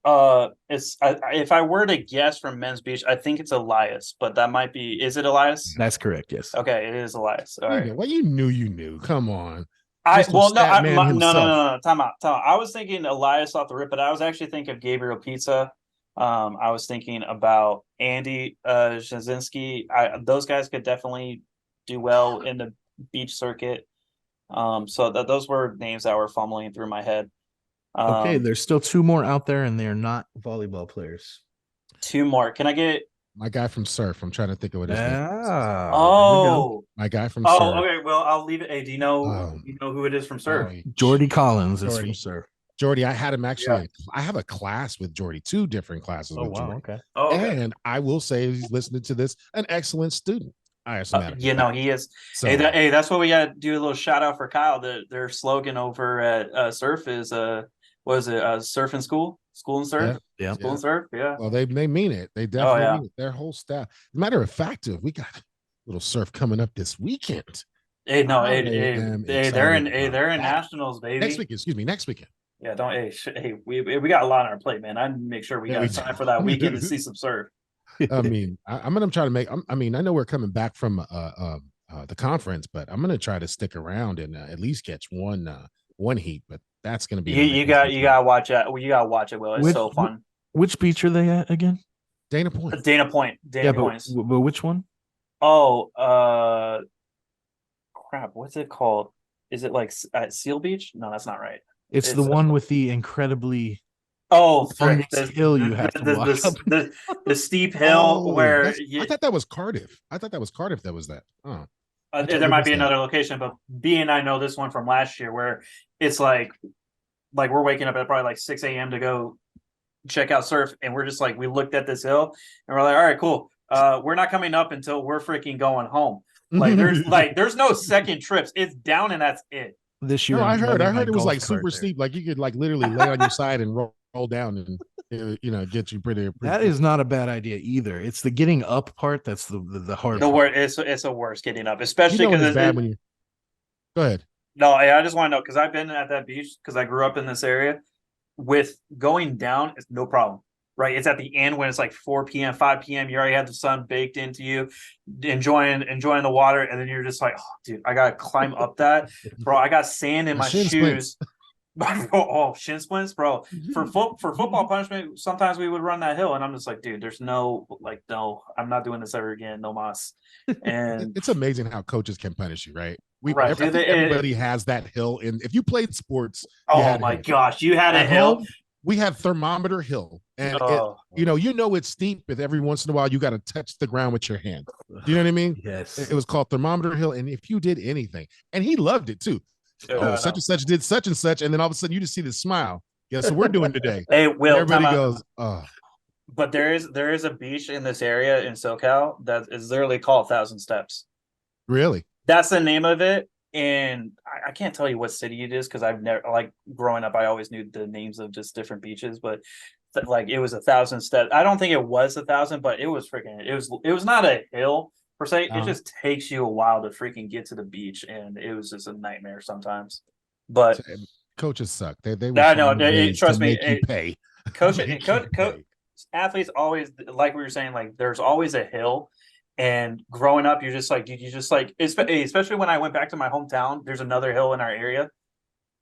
it's if I were to guess from Men's Beach, I think it's Elias, but that might be. Is it Elias? That's correct. Yes. Okay, it is Elias. All right. Well, you knew. Come on. No. Time out. I was thinking Elias off the rip, but I was actually thinking of Gabriel Pizza. I was thinking about Andy Jasinski. Those guys could definitely do well in the beach circuit. So those were names that were fumbling through my head. Okay, there's still 2 more out there, and they're not volleyball players. 2 more. Can I get my guy from Surf? I'm trying to think of what his name is. My guy from Surf. Okay. Well, I'll leave it. Hey, do you know who it is from Surf? Jordy Collins is from Surf. Jordy, I had him actually. I have a class with Jordy, 2 different classes with Jordy. Okay. And I will say, he's listening to this, an excellent student. He is. So, hey, that's what we got to do. A little shout out for Kyle. Their slogan over at Surf is surf and school and surf. Yeah. School and surf. Yeah. Well, they mean it. They definitely mean it. Their whole staff. As a matter of fact, we got a little surf coming up this weekend. They're in nationals, baby. Next weekend. Yeah, we got a lot on our plate, man. I make sure we got time for that weekend to see some surf. I mean, I'm gonna try to make. I know we're coming back from the conference, but I'm gonna try to stick around and at least catch one heat. But that's gonna be you gotta watch it. You gotta watch it, Will. It's so fun. Which beach are they at again? Dana Point. Dana Point. But which one? Oh, crap. What's it called? Is it like Seal Beach? No, that's not right. It's the one with the incredibly hill you have to walk the steep hill where I thought that was Cardiff. That was that. Oh, there might be another location, but B and I know this one from last year where it's like we're waking up at probably like 6 a.m. to go check out surf, and we're just like, we looked at this hill and we're like, all right, cool. We're not coming up until we're freaking going home. There's no second trips. It's down and that's it. This year, no, I heard it was like super steep. Like you could like literally lay on your side and roll down and get you pretty. That is not a bad idea either. It's the getting up part that's the hard. The word it's a worse getting up, especially because it's bad when you. Go ahead. No, I just want to know because I've been at that beach because I grew up in this area. With going down, it's no problem. Right, it's at the end when it's like 4 p.m., 5 p.m. You already have the sun baked into you, enjoying the water, and then you're just like, oh, dude, I gotta climb up that, bro. I got sand in my shoes. Shin splints, bro. For football punishment, sometimes we would run that hill, and I'm just like, dude, there's no, I'm not doing this ever again, no mas. And it's amazing how coaches can punish you, right? Everybody has that hill, and if you played sports, oh my gosh, you had a hill. We have Thermometer Hill, and it's steep, but every once in a while you got to touch the ground with your hand. Do you know what I mean? Yes. It was called Thermometer Hill, and if you did anything, and he loved it too. Such and such did such and such, and then all of a sudden you just see the smile. Guess what we're doing today? Hey, Will, everybody goes, oh. But there is a beach in this area in SoCal that is literally called 1,000 Steps. Really? That's the name of it. And I can't tell you what city it is because I've never, growing up, I always knew the names of just different beaches, but it was 1,000 steps. I don't think it was 1,000, but it was freaking, it was not a hill per se. It just takes you a while to freaking get to the beach, and it was just a nightmare sometimes. But coaches suck. They trust me. Pay. Coach, athletes always, like we were saying, there's always a hill. And growing up, you're just like, dude, especially when I went back to my hometown, there's another hill in our area.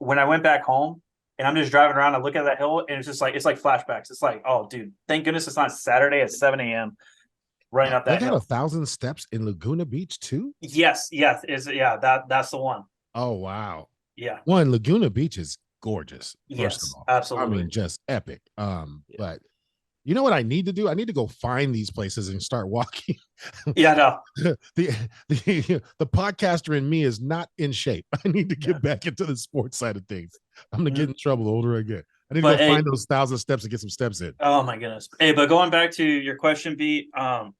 when I went back home and I'm just driving around, I look at that hill and it's like flashbacks. It's like, oh, dude, thank goodness it's not Saturday at 7 a.m. running up that they got hill. 1,000 steps in Laguna Beach too. Yes, that's the one. Oh wow. Yeah. One, Laguna Beach is gorgeous. First of all, absolutely. I mean, just epic. But you know what I need to do? I need to go find these places and start walking. Yeah, no. the podcaster in me is not in shape. I need to get back into the sports side of things. I'm gonna get in trouble the older I get. I need to go find those 1,000 steps and get some steps in. Oh my goodness. Hey, but going back to your question, B, I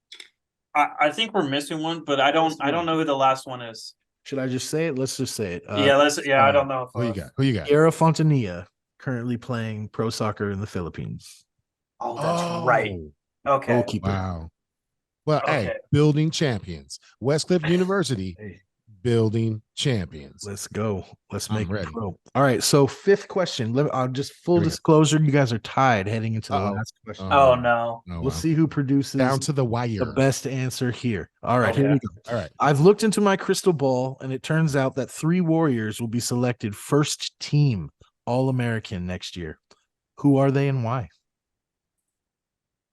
think we're missing one, but I don't know who the last one is. Should I just say it? Let's just say it. I don't know. Who you got? Era Fontanilla, currently playing pro soccer in the Philippines. Oh, that's right. Okay. Goalkeeper. Wow. Well, hey, building champions. Westcliff University, building champions. Let's go. Let's make it pro. All right. So 5th question. I'll just full disclosure. You guys are tied heading into the last question. Oh no. We'll see who produces down to the wire the best answer here. All right. Okay. Here we go. All right. I've looked into my crystal ball, and it turns out that 3 Warriors will be selected first team All-American next year. Who are they and why?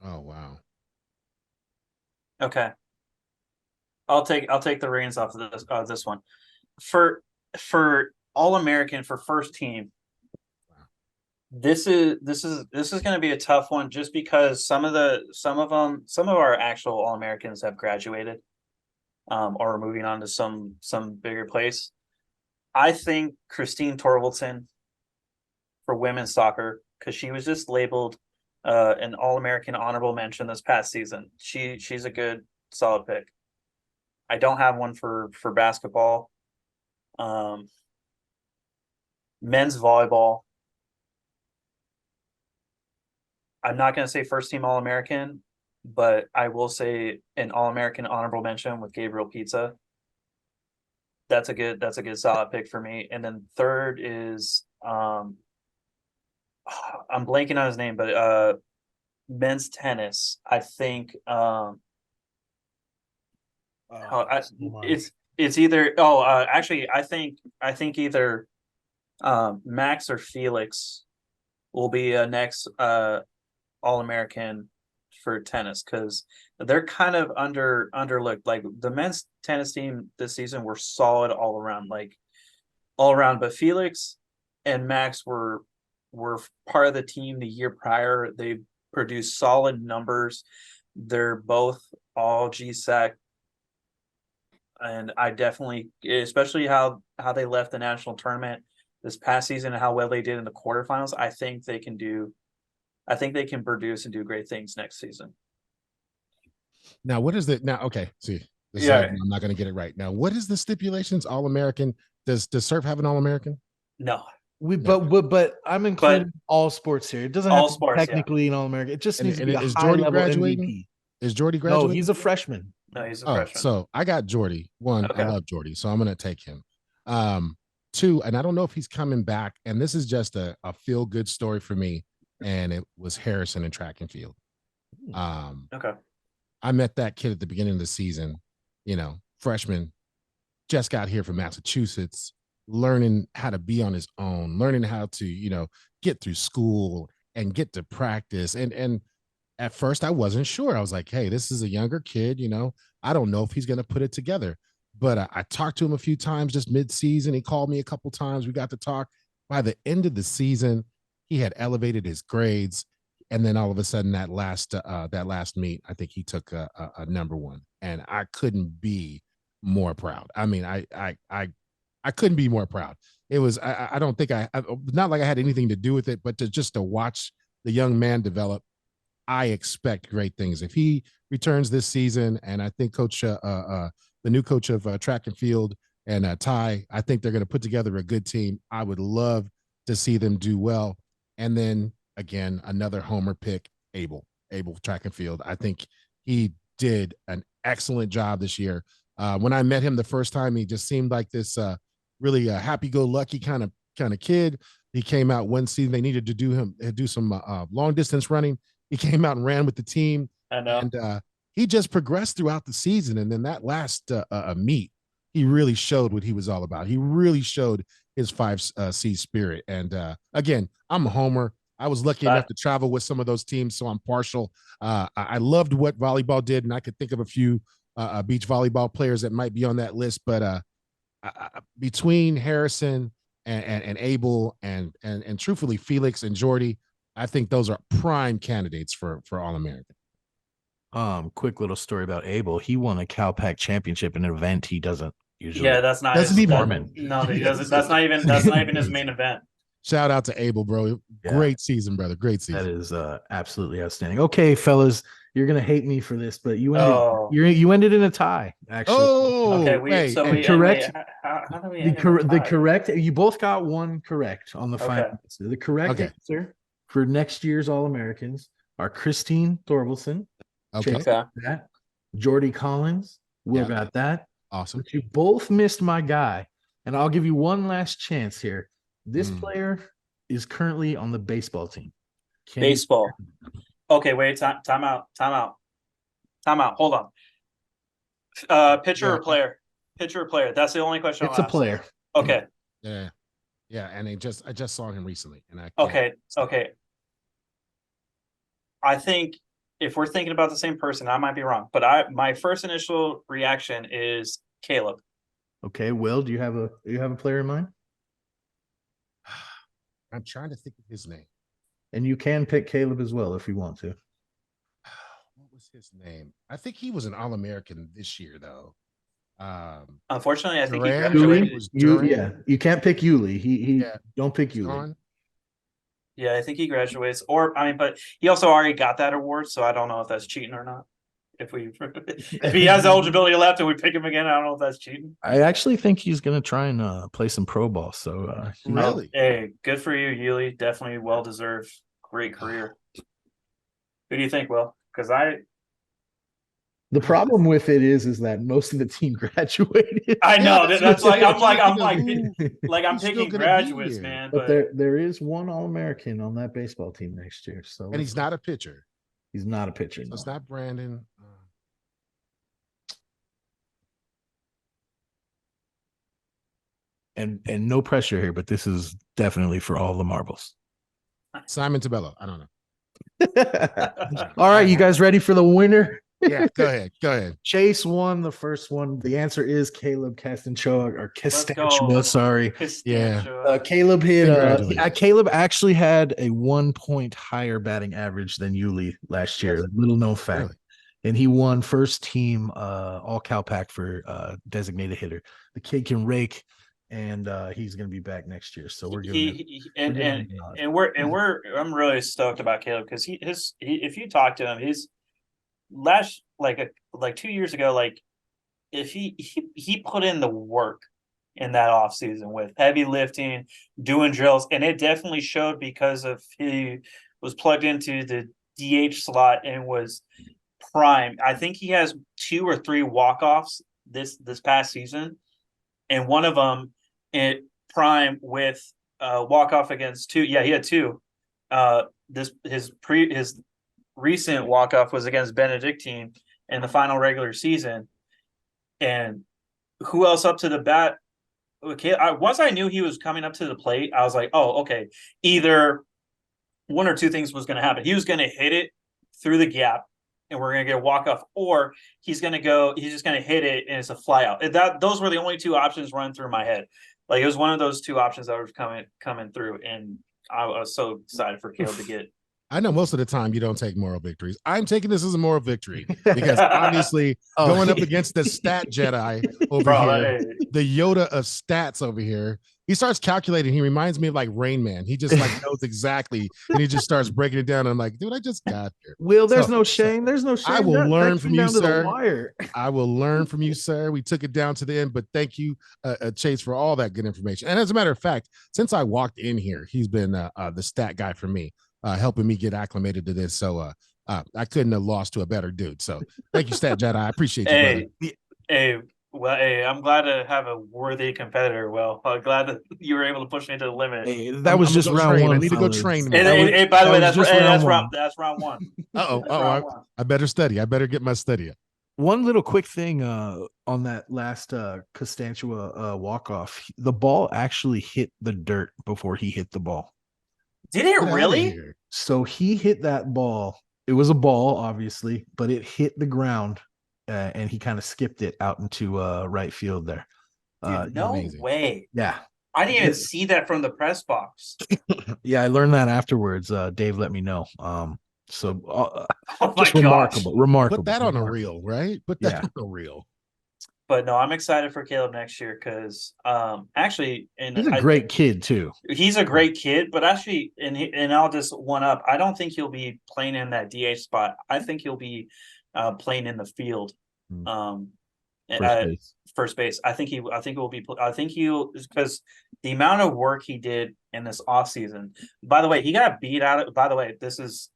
Oh wow. Okay. I'll take the reins off of this one. For All-American for first team. This is going to be a tough one just because some of our actual All-Americans have graduated or are moving on to some bigger place. I think Christine Torvaldsen for women's soccer, because she was just labeled an All-American honorable mention this past season. She's a good solid pick. I don't have one for basketball. Men's volleyball. I'm not going to say first team All-American, but I will say an All-American honorable mention with Gabriel Pizza. That's a good solid pick for me. And then third is I'm blanking on his name, but men's tennis. I think it's either actually I think either Max or Felix will be a next All-American for tennis, because they're kind of underlooked. Like the men's tennis team this season were solid all around, but Felix and Max were part of the team the year prior. They produced solid numbers. They're both all GSAC. And I definitely, especially how they left the national tournament this past season and how well they did in the quarterfinals, I think they can produce and do great things next season. Now, what is the okay? See, I'm not going to get it right. Now, what is the stipulations? All-American? Does Surf have an All-American? No. But I'm including all sports here. It doesn't have to be technically an All-American. It just needs to be a high-level MVP. Is Jordy graduating? No, he's a freshman. No, he's a freshman. So I got Jordy. One, I love Jordy, so I'm going to take him. 2, and I don't know if he's coming back, and this is just a feel-good story for me, and it was Harrison in track and field. I met that kid at the beginning of the season, freshman, just got here from Massachusetts, learning how to be on his own, learning how to, get through school and get to practice. And at first I wasn't sure. I was like, hey, this is a younger kid, I don't know if he's going to put it together. But I talked to him a few times just mid-season. He called me a couple times. We got to talk. By the end of the season, he had elevated his grades. And then all of a sudden that last meet, I think he took a number 1. And I couldn't be more proud. I mean, I couldn't be more proud. It was, I don't think not like I had anything to do with it, but to watch the young man develop, I expect great things. If he returns this season, and I think the new coach of track and field and Ty, I think they're going to put together a good team. I would love to see them do well. And then again, another homer pick, Abel track and field. I think he did an excellent job this year. When I met him the first time, he just seemed like this really happy-go-lucky kind of kid. He came out one season. They needed to do some long distance running. He came out and ran with the team. I know. And he just progressed throughout the season. And then that last meet, he really showed what he was all about. He really showed his 5C spirit. And again, I'm a homer. I was lucky enough to travel with some of those teams, so I'm partial. I loved what volleyball did, and I could think of a few beach volleyball players that might be on that list. But between Harrison and Abel and truthfully Felix and Jordy, I think those are prime candidates for All-American. Quick little story about Abel. He won a Cal Pac championship in an event he doesn't usually. Yeah, that's not doesn't his, even. No, he doesn't. That's not even his main event. Shout out to Abel, bro. Yeah. Great season, brother. Great season. That is absolutely outstanding. Okay, fellas, you're gonna hate me for this, but you ended in a tie. Actually, Okay. Correct. How do we the correct. You both got one correct on the final answer. The correct answer for next year's All-Americans are Christine Thorvaldsen. Okay. That. Jordy Collins. Will got that. Awesome. But you both missed my guy, and I'll give you one last chance here. This player is currently on the baseball team. Baseball. Okay, wait. Time out. Hold on. Pitcher or player? Pitcher or player? That's the only question. It's a player. Okay. Yeah. And I just saw him recently, and Okay. I think if we're thinking about the same person, I might be wrong, but my first initial reaction is Caleb. Okay, Will, do you have a player in mind? I'm trying to think of his name. And you can pick Caleb as well if you want to. What was his name? I think he was an All-American this year, though. Unfortunately, I think he graduated. You can't pick Yuli. He don't pick Yuli. Yeah, I think he graduates. But he also already got that award, so I don't know if that's cheating or not. If he has eligibility left and we pick him again, I don't know if that's cheating. I actually think he's gonna try and play some pro ball. So really, hey, good for you, Yuli. Definitely well deserved. Great career. Who do you think, Will? Because the problem with it is that most of the team graduated. I know that's like I'm picking graduates, man. But there is one All-American on that baseball team next year. So and he's not a pitcher. He's not a pitcher. So it's not Brandon. And no pressure here, but this is definitely for all the marbles. Simon Tabello. I don't know. All right, you guys ready for the winner? Yeah, go ahead. Chase won the first one. The answer is Caleb Castanchoa or Castanchoa. Sorry. Yeah. Caleb hit. Caleb actually had a 1 point higher batting average than Yuli last year. Little known fact. Really? And he won first team all Cal Pac for designated hitter. The kid can rake, and he's going to be back next year. So we're giving I'm really stoked about Caleb because if you talk to him, he's last like 2 years ago, like if he put in the work in that off season with heavy lifting, doing drills, and it definitely showed because of he was plugged into the DH slot and was prime. I think he has 2 or 3 walk-offs this past season, and one of them in prime with walk-off against 2. Yeah, he had 2. His recent walk-off was against Benedictine in the final regular season. And who else up to the bat? Okay, once I knew he was coming up to the plate, I was like, oh, okay. Either one or two things was going to happen. He was going to hit it through the gap, and we're going to get a walk-off, or he's just going to hit it, and it's a fly-out. Those were the only 2 options running through my head. Like, it was one of those 2 options that was coming through, and I was so excited for Caleb to get. I know most of the time you don't take moral victories. I'm taking this as a moral victory because obviously going up against the stat Jedi over here, the Yoda of stats over here, he starts calculating. He reminds me of like Rain Man. He just like knows exactly, and he just starts breaking it down. And I'm like, dude, I just got here. Will, there's no shame. There's no shame. I will learn from you, sir. I will learn from you, sir. We took it down to the end, but thank you, Chase, for all that good information. And as a matter of fact, since I walked in here, he's been the stat guy for me. Helping me get acclimated to this. So I couldn't have lost to a better dude. So thank you, Stat Jedi. I appreciate you, brother. I'm glad to have a worthy competitor. Well, I'm glad that you were able to push me to the limit. Hey, that was just round 1. I need to go train. Hey, by the way, that's round 1. I better study. I better get my study up. One little quick thing on that last Costantua walk-off. The ball actually hit the dirt before he hit the ball. Did it really? So he hit that ball. It was a ball, obviously, but it hit the ground, and he kind of skipped it out into right field there. Dude, no amazing. way. Yeah. I didn't even see that from the press box. Yeah, I learned that afterwards. Dave let me know. So Oh my just gosh. remarkable. Put that on a reel, right? Put that on a reel. But no, I'm excited for Caleb next year because actually, and he's a great kid too. He's a great kid, but actually, and I'll just one up. I don't think he'll be playing in that DH spot. I think he'll be playing in the field. First base. I think he'll because the amount of work he did in this offseason. By the way, he got beat out of. By the way, this is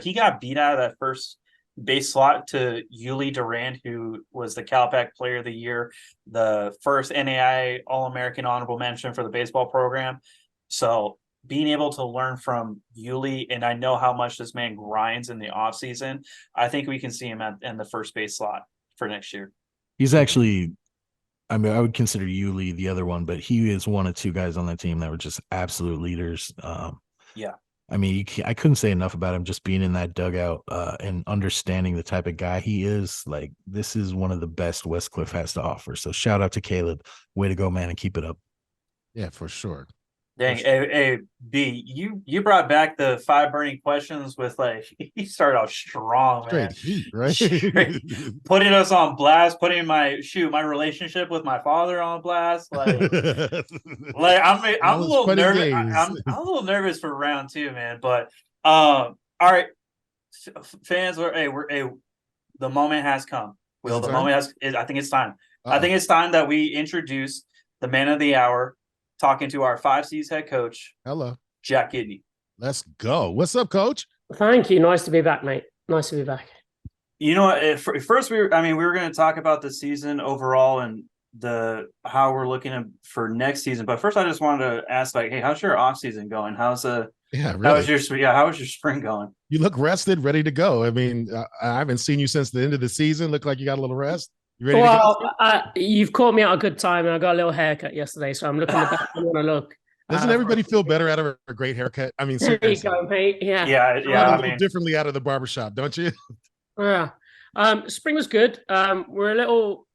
he got beat out of that first base slot to Yuli Durant, who was the Cal Pac Player of the Year, the first NAI All-American honorable mention for the baseball program. So being able to learn from Yuli, and I know how much this man grinds in the offseason, I think we can see him in the first base slot for next year. He's actually, I mean, I would consider Yuli the other one, but he is one of two guys on that team that were just absolute leaders. Yeah. I mean, I couldn't say enough about him just being in that dugout and understanding the type of guy he is. Like, this is one of the best Westcliff has to offer. So shout out to Caleb. Way to go, man, and keep it up. Yeah, for sure. Dang, hey, B, you brought back the 5 burning questions with you started off strong, man. Straight heat, right? Putting us on blast, putting my relationship with my father on blast. I'm a little nervous. I'm a little nervous for round 2, man. But all right, fans, the moment has come. I think it's time. I think it's time that we introduce the man of the hour. Talking to our 5C's head coach. Hello. Jack Gidney. Let's go. What's up, coach? Thank you. Nice to be back, mate. Nice to be back. You know what? First, we were going to talk about the season overall and how we're looking for next season. But first, I just wanted to ask, hey, how's your off season going? How was your spring going? You look rested, ready to go. I mean, I haven't seen you since the end of the season. Look like you got a little rest. You ready to go? You've caught me at a good time, and I got a little haircut yesterday, so I'm looking the best I want to look. Doesn't everybody feel better out of a great haircut? I mean, seriously. There you go, mate. Yeah. Yeah. Differently out of the barbershop, don't you? Yeah. Spring was good. We were a little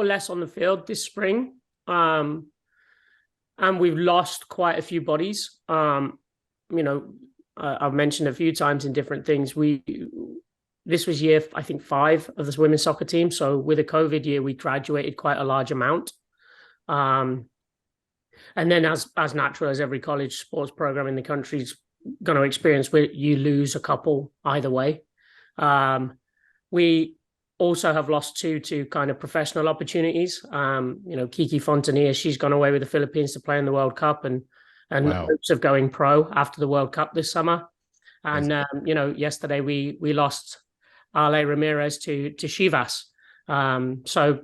less on the field this spring, and we've lost quite a few bodies. I've mentioned a few times in different things. This was year, I think, 5 of this women's soccer team. So with a COVID year, we graduated quite a large amount. And then as natural as every college sports program in the country is going to experience, where you lose a couple either way. We also have lost 2 to kind of professional opportunities. Kiki Fontanier, she's gone away with the Philippines to play in the World Cup and wow. Hopes of going pro after the World Cup this summer. And, yesterday we lost Ale Ramirez to Chivas. So,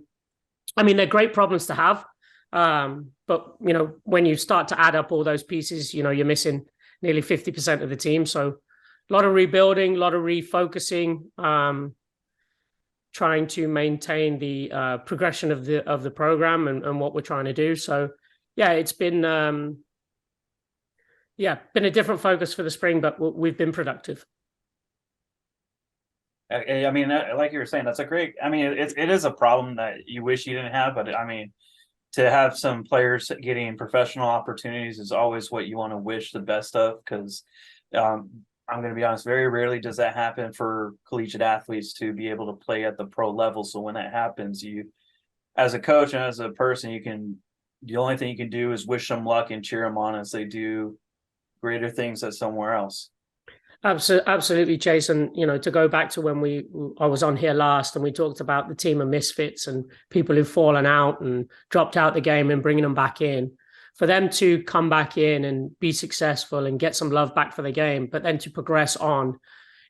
I mean, they're great problems to have. But, when you start to add up all those pieces, you're missing nearly 50% of the team. So a lot of rebuilding, a lot of refocusing, trying to maintain the progression of the program and what we're trying to do. So, yeah, it's been been a different focus for the spring, but we've been productive. I mean, like you were saying, that's a great. I mean, it is a problem that you wish you didn't have, but I mean, to have some players getting professional opportunities is always what you want to wish the best of. Because I'm going to be honest, very rarely does that happen for collegiate athletes to be able to play at the pro level. So when that happens, you, as a coach and as a person, the only thing you can do is wish them luck and cheer them on as they do greater things at somewhere else. Absolutely, Chase. And, to go back to when I was on here last and we talked about the team of misfits and people who've fallen out and dropped out the game and bringing them back in, for them to come back in and be successful and get some love back for the game, but then to progress on,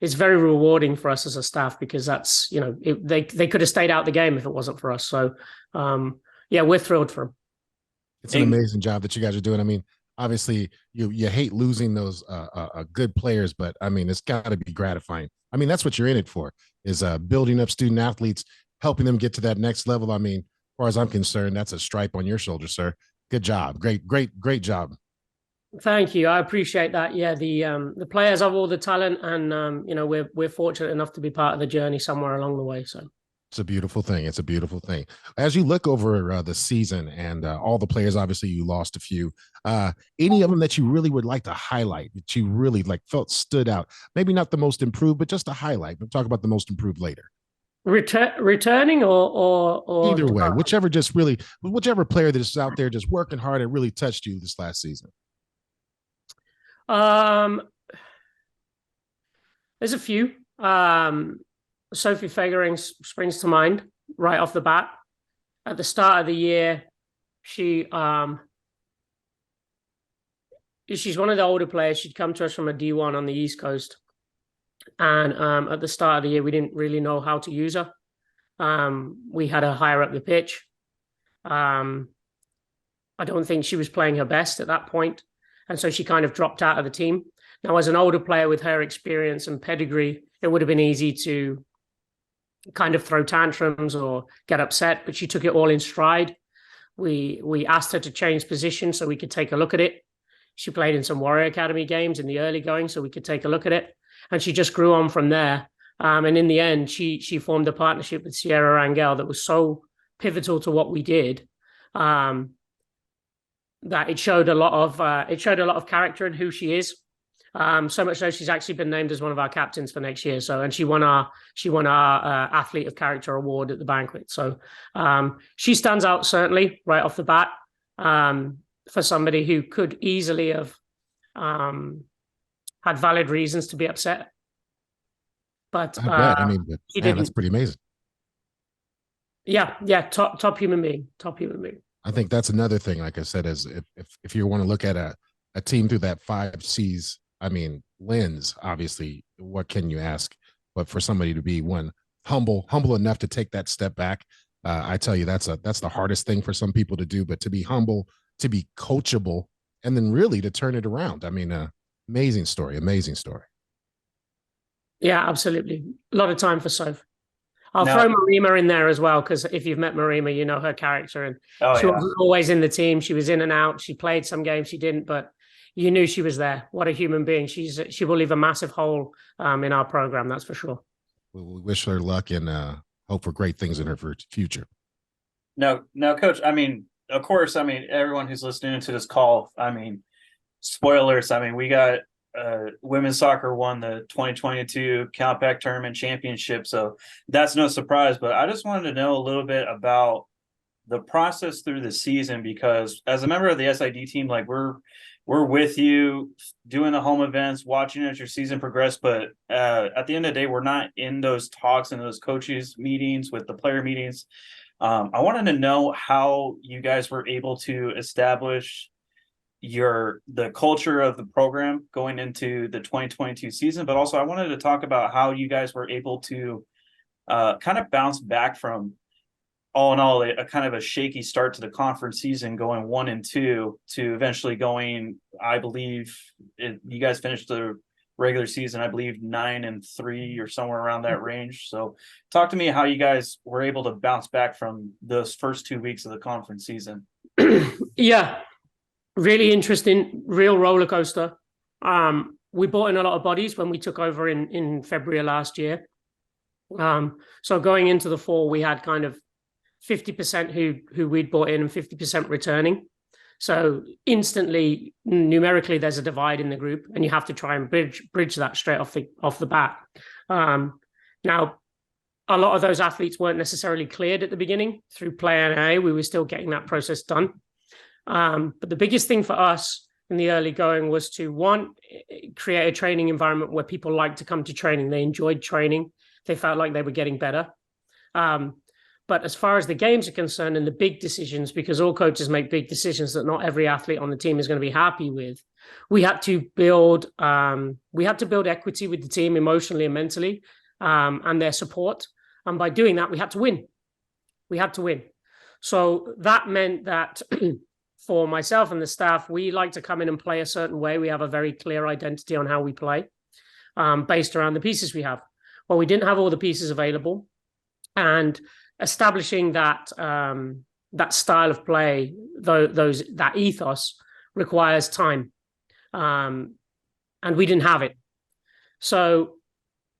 it's very rewarding for us as a staff, because that's, they could have stayed out the game if it wasn't for us. So, we're thrilled for them. It's an amazing job that you guys are doing. I mean, obviously you hate losing those good players, but I mean, it's got to be gratifying. I mean, that's what you're in it for, is building up student athletes, helping them get to that next level. I mean, as far as I'm concerned, that's a stripe on your shoulder, sir. Good job. Great job. Thank you. I appreciate that. Yeah, the players have all the talent, and we're fortunate enough to be part of the journey somewhere along the way. So it's a beautiful thing. It's a beautiful thing. As you look over the season and all the players, obviously you lost a few. Any of them that you really would like to highlight, that you really felt stood out? Maybe not the most improved, but just a highlight. We'll talk about the most improved later. Returning or either way, whichever player that's out there just working hard and really touched you this last season. There's a few. Sophie Fegering springs to mind right off the bat. At the start of the year, she's one of the older players. She'd come to us from a D1 on the East Coast. And at the start of the year, we didn't really know how to use her. We had her higher up the pitch. I don't think she was playing her best at that point. And so she kind of dropped out of the team. Now, as an older player with her experience and pedigree, it would have been easy to kind of throw tantrums or get upset, but she took it all in stride. We asked her to change position so we could take a look at it. She played in some Warrior Academy games in the early going so we could take a look at it. And she just grew on from there. And in the end, she formed a partnership with Sierra Rangel that was so pivotal to what we did, that it showed a lot of character in who she is. So much so she's actually been named as one of our captains for next year. So, and she won our Athlete of Character award at the banquet. So she stands out certainly right off the bat, for somebody who could easily have had valid reasons to be upset. But I bet. I mean, that's pretty amazing. Yeah, top human being. I think that's another thing. Like I said, is if you want to look at a team through that 5 C's, I mean, lens, obviously, what can you ask? But for somebody to be humble enough to take that step back, I tell you, that's the hardest thing for some people to do. But to be humble, to be coachable, and then really to turn it around. I mean, amazing story. Yeah, absolutely. A lot of time for Soph. I'll throw Marima in there as well, because if you've met Marima, you know her character. And she wasn't always in the team. She was in and out. She played some games, she didn't, but you knew she was there. What a human being. She will leave a massive hole in our program, that's for sure. We wish her luck and hope for great things in her future. Now, Coach, I mean, of course, I mean, everyone who's listening to this call, I mean, spoilers, I mean, we got women's soccer won the 2022 Cal Pac Tournament Championship, so that's no surprise. But I just wanted to know a little bit about the process through the season, because as a member of the SID team, like we're with you doing the home events, watching as your season progressed. But at the end of the day, we're not in those talks and those coaches meetings with the player meetings. I wanted to know how you guys were able to establish the culture of the program going into the 2022 season, but also I wanted to talk about how you guys were able to kind of bounce back from, all in all, a kind of a shaky start to the conference season, going 1-2 to eventually going, I believe you guys finished the regular season, I believe 9-3 or somewhere around that range. So talk to me how you guys were able to bounce back from those first 2 weeks of the conference season. Yeah. Really interesting, real roller coaster. We brought in a lot of bodies when we took over in February of last year. So going into the fall, we had kind of 50% who we'd brought in and 50% returning. So instantly, numerically, there's a divide in the group, and you have to try and bridge that straight off the bat. Now, a lot of those athletes weren't necessarily cleared at the beginning through Plan A. We were still getting that process done. But the biggest thing for us in the early going was to, create a training environment where people liked to come to training. They enjoyed training. They felt like they were getting better. But as far as the games are concerned and the big decisions, because all coaches make big decisions that not every athlete on the team is going to be happy with, we had to build equity with the team emotionally and mentally, and their support. And by doing that, we had to win. So that meant that for myself and the staff, we like to come in and play a certain way. We have a very clear identity on how we play, based around the pieces we have. Well, we didn't have all the pieces available, and establishing that that style of play, that ethos, requires time, and we didn't have it. So,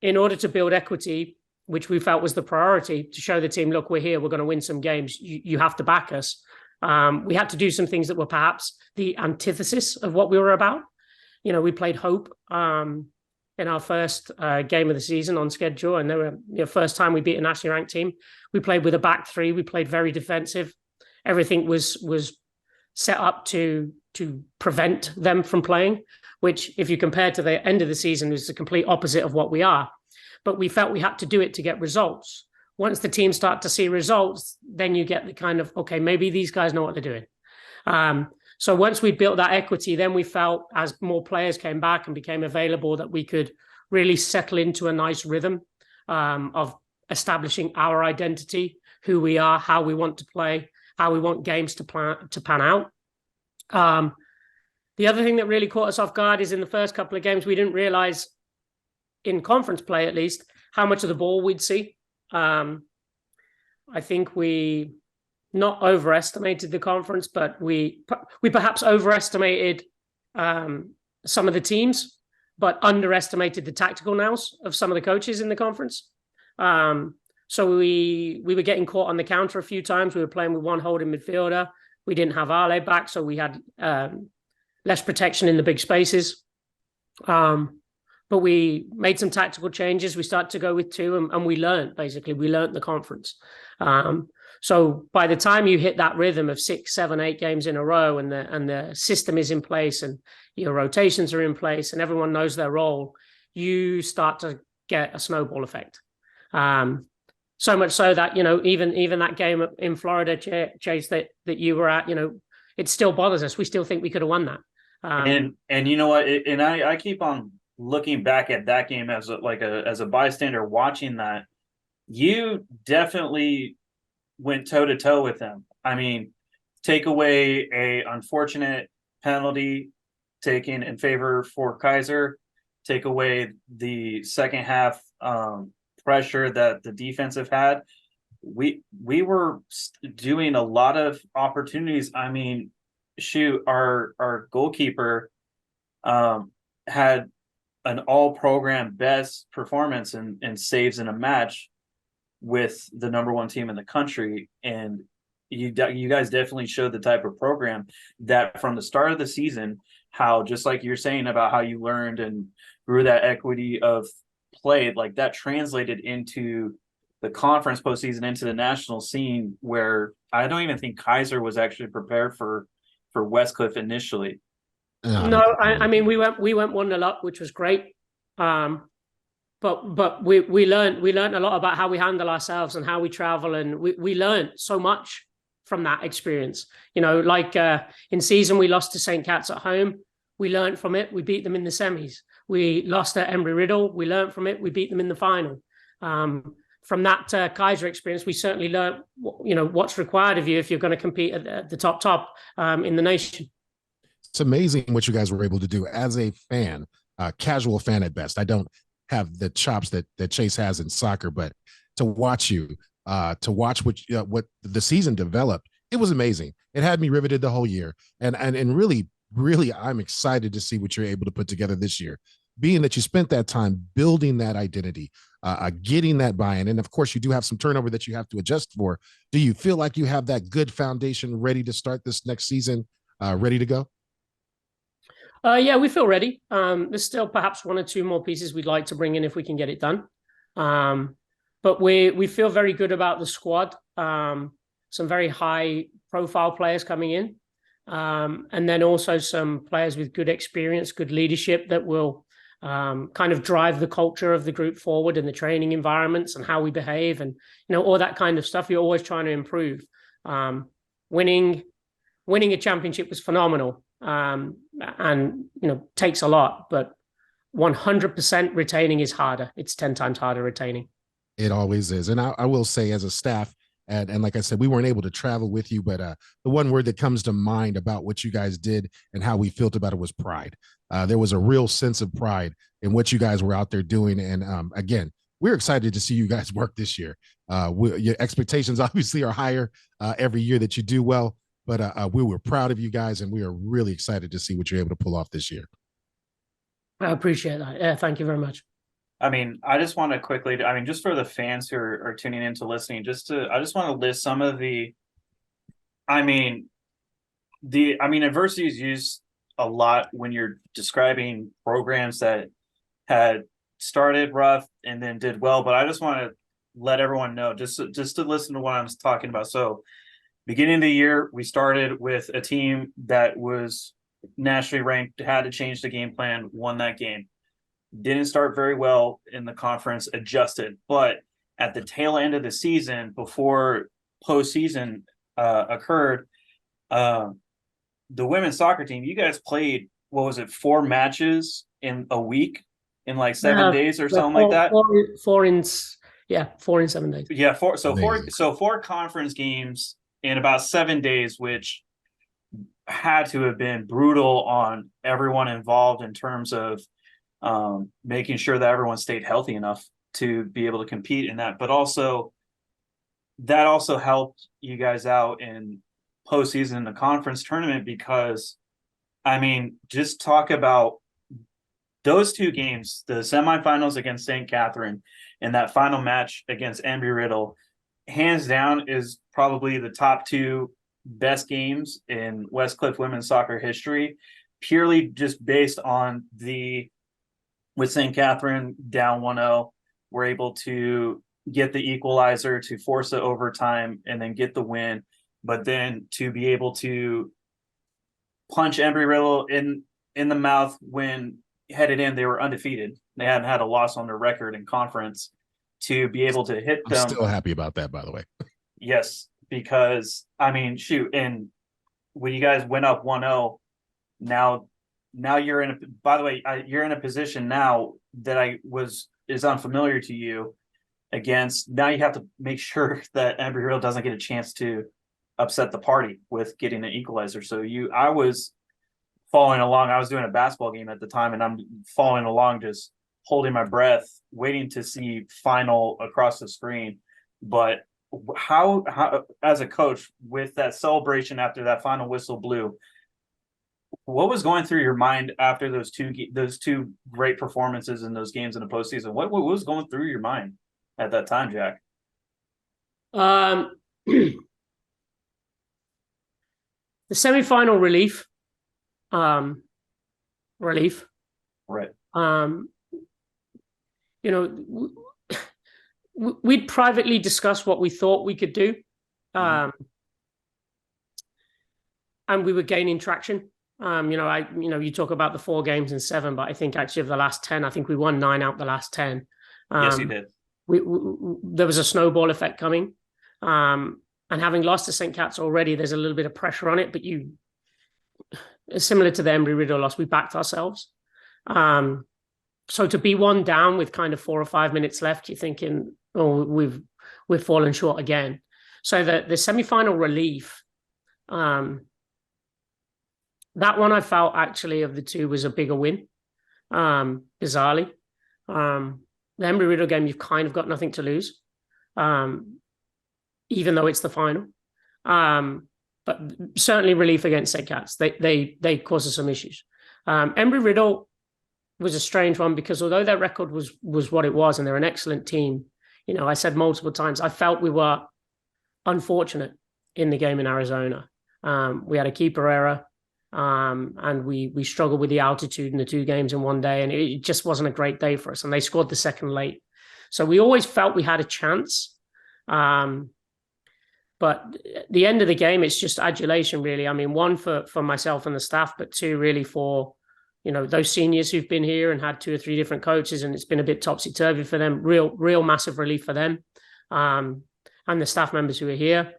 in order to build equity, which we felt was the priority, to show the team, look, we're here, we're going to win some games, you have to back us. We had to do some things that were perhaps the antithesis of what we were about. You know, we played hope in our first game of the season on schedule, and they were first time we beat a nationally ranked team. We played with a back three. We played very defensive. Everything was set up to prevent them from playing, which, if you compare to the end of the season, is the complete opposite of what we are. But we felt we had to do it to get results. Once the team start to see results, then you get the kind of, okay, maybe these guys know what they're doing. So once we built that equity, then we felt, as more players came back and became available, that we could really settle into a nice rhythm of establishing our identity, who we are, how we want to play, how we want games to pan out. The other thing that really caught us off guard is in the first couple of games, we didn't realize, in conference play at least, how much of the ball we'd see. I think we not overestimated the conference, but we perhaps overestimated some of the teams, but underestimated the tactical nous of some of the coaches in the conference. So we were getting caught on the counter a few times. We were playing with one holding midfielder. We didn't have Ale back, so we had less protection in the big spaces. But we made some tactical changes. We started to go with two, and we learned the conference. So by the time you hit that rhythm of 6, 7, 8 games in a row, and the system is in place, and your rotations are in place, and everyone knows their role, you start to get a snowball effect. So much so that, even that game in Florida, Chase, that you were at, it still bothers us. We still think we could have won that. And you know what? I keep on looking back at that game as a bystander watching that. You definitely went toe to toe with them. I mean, take away a unfortunate penalty taken in favor for Kaiser, take away the second half pressure that the defensive had. We were doing a lot of opportunities. I mean, shoot, our goalkeeper had an all-program best performance and saves in a match with the number one team in the country. And you guys definitely showed the type of program that from the start of the season, how, just like you're saying about how you learned and grew that equity of play, like that translated into the conference postseason, into the national scene, where I don't even think Kaiser was actually prepared for Westcliff initially. No, I mean, we went 1-0 up, which was great. But we learned a lot about how we handle ourselves and how we travel, and we learned so much from that experience. In season, we lost to St. Cat's at home. We learned from it. We beat them in the semis. We lost at Embry-Riddle. We learned from it. We beat them in the final. From that Kaiser experience, we certainly learned what's required of you if you're going to compete at the top in the nation. It's amazing what you guys were able to do as a fan, casual fan at best. I don't have the chops that Chase has in soccer, but to watch what the season developed, it was amazing. It had me riveted the whole year, and really, I'm excited to see what you're able to put together this year, being that you spent that time building that identity, getting that buy-in, and of course you do have some turnover that you have to adjust for. Do you feel like you have that good foundation ready to start this next season, ready to go? Yeah, we feel ready. There's still perhaps 1 or 2 more pieces we'd like to bring in if we can get it done. But we feel very good about the squad. Some very high profile players coming in. And then also some players with good experience, good leadership that will kind of drive the culture of the group forward, and the training environments and how we behave, and all that kind of stuff. You're always trying to improve. Winning a championship was phenomenal. And takes a lot, but 100% retaining is harder. It's 10 times harder retaining. It always is. And I will say, as a staff, And like I said, we weren't able to travel with you, but the one word that comes to mind about what you guys did and how we felt about it was pride. There was a real sense of pride in what you guys were out there doing. And again, we're excited to see you guys work this year. Your expectations obviously are higher every year that you do well, but we were proud of you guys, and we are really excited to see what you're able to pull off this year. I appreciate that. Yeah, thank you very much. I mean, I just want to quickly, I mean, just for the fans who are tuning in to listening, I just want to list some of adversity is used a lot when you're describing programs that had started rough and then did well. But I just want to let everyone know, just to listen to what I'm talking about. So beginning of the year, we started with a team that was nationally ranked, had to change the game plan, won that game. Didn't start very well in the conference, adjusted. But at the tail end of the season, before postseason occurred, the women's soccer team, you guys played, what was it, 4 matches in a week in like 7 days or something like that? 4 in 7 days. Yeah, four conference games in about 7 days, which had to have been brutal on everyone involved in terms of making sure that everyone stayed healthy enough to be able to compete in that. But also, that also helped you guys out in postseason in the conference tournament, because, I mean, just talk about those 2 games, the semifinals against St. Catherine and that final match against Embry-Riddle, hands down is probably the top 2 best games in Westcliff women's soccer history, purely just based on with St. Catherine down 1-0, we're able to get the equalizer to force the overtime and then get the win. But then to be able to punch Embry-Riddle in the mouth when headed in, they were undefeated. They hadn't had a loss on their record in conference. To be able to hit them. I'm still happy about that, by the way. Yes, because, I mean, shoot, and when you guys went up 1-0, now you're in you're in a position now that is unfamiliar to you against. Now you have to make sure that Embry-Riddle doesn't get a chance to upset the party with getting an equalizer. So I was following along. I was doing a basketball game at the time, and I'm following along, just holding my breath, waiting to see final across the screen. But how as a coach, with that celebration after that final whistle blew, what was going through your mind after those two great performances in those games in the postseason? What was going through your mind at that time, Jack? The semifinal relief. Right. You know, we'd privately discussed what we thought we could do. And we were gaining traction. You talk about the 4 games in 7, but I think actually of the last 10, I think we won 9 out the last 10. Yes, you did. There was a snowball effect coming. And having lost to St. Cat's already, there's a little bit of pressure on it, but similar to the Embry-Riddle loss, we backed ourselves. So to be 1 down with kind of 4 or 5 minutes left, you're thinking, oh, we've fallen short again. So the semi-final relief, that one I felt actually of the 2 was a bigger win, bizarrely. The Embry-Riddle game, you've kind of got nothing to lose, even though it's the final. But certainly relief against St. Cat's. They caused us some issues. Embry-Riddle was a strange one, because although their record was what it was, and they're an excellent team, I said multiple times, I felt we were unfortunate in the game in Arizona. We had a keeper error, and we struggled with the altitude in the 2 games in 1 day, and it just wasn't a great day for us. And they scored the second late. So we always felt we had a chance. But at the end of the game, it's just adulation, really. I mean, 1 for myself and the staff, but 2 really for those seniors who've been here and had 2 or 3 different coaches, and it's been a bit topsy-turvy for them. Real massive relief for them, and the staff members who are here.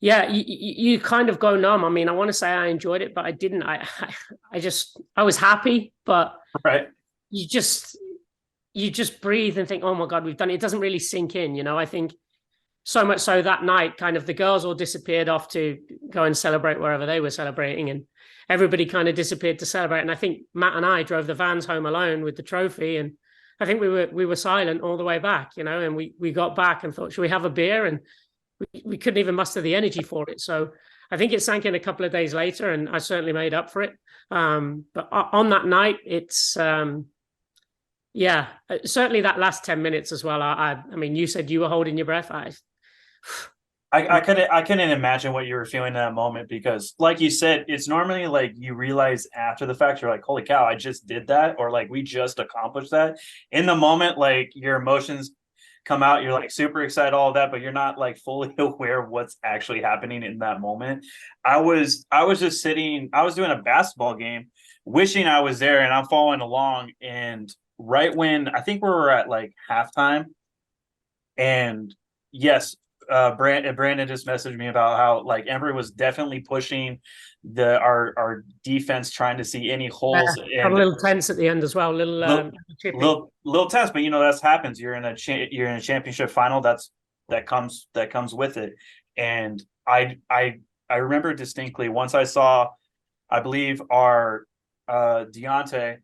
You kind of go numb. I mean, I want to say I enjoyed it, but I didn't. I was happy, but right. You you just breathe and think, oh my God, we've done it. It doesn't really sink in, you know. I think so much so that night, kind of the girls all disappeared off to go and celebrate wherever they were celebrating, and everybody kind of disappeared to celebrate. And I think Matt and I drove the vans home alone with the trophy, and I think we were silent all the way back, you know. And we got back and thought, should we have a beer? And we couldn't even muster the energy for it. So I think it sank in a couple of days later, and I certainly made up for it. But on that night, it's certainly that last 10 minutes as well. I mean, you said you were holding your breath. I couldn't imagine what you were feeling in that moment, because like you said, it's normally like you realize after the fact, you're like, holy cow, I just did that, or like we just accomplished that. In the moment, like your emotions come out, you're like super excited, all of that, but you're not like fully aware of what's actually happening in that moment. I was just sitting, I was doing a basketball game, wishing I was there, and I'm following along. And right when I think we were at like halftime, and yes, Brandon just messaged me about how like Embry was definitely pushing our defense, trying to see any holes. And a little tense at the end as well, little tense, but you know that happens. You're in a championship final. That comes with it. And I remember distinctly once I saw, I believe our Deontay.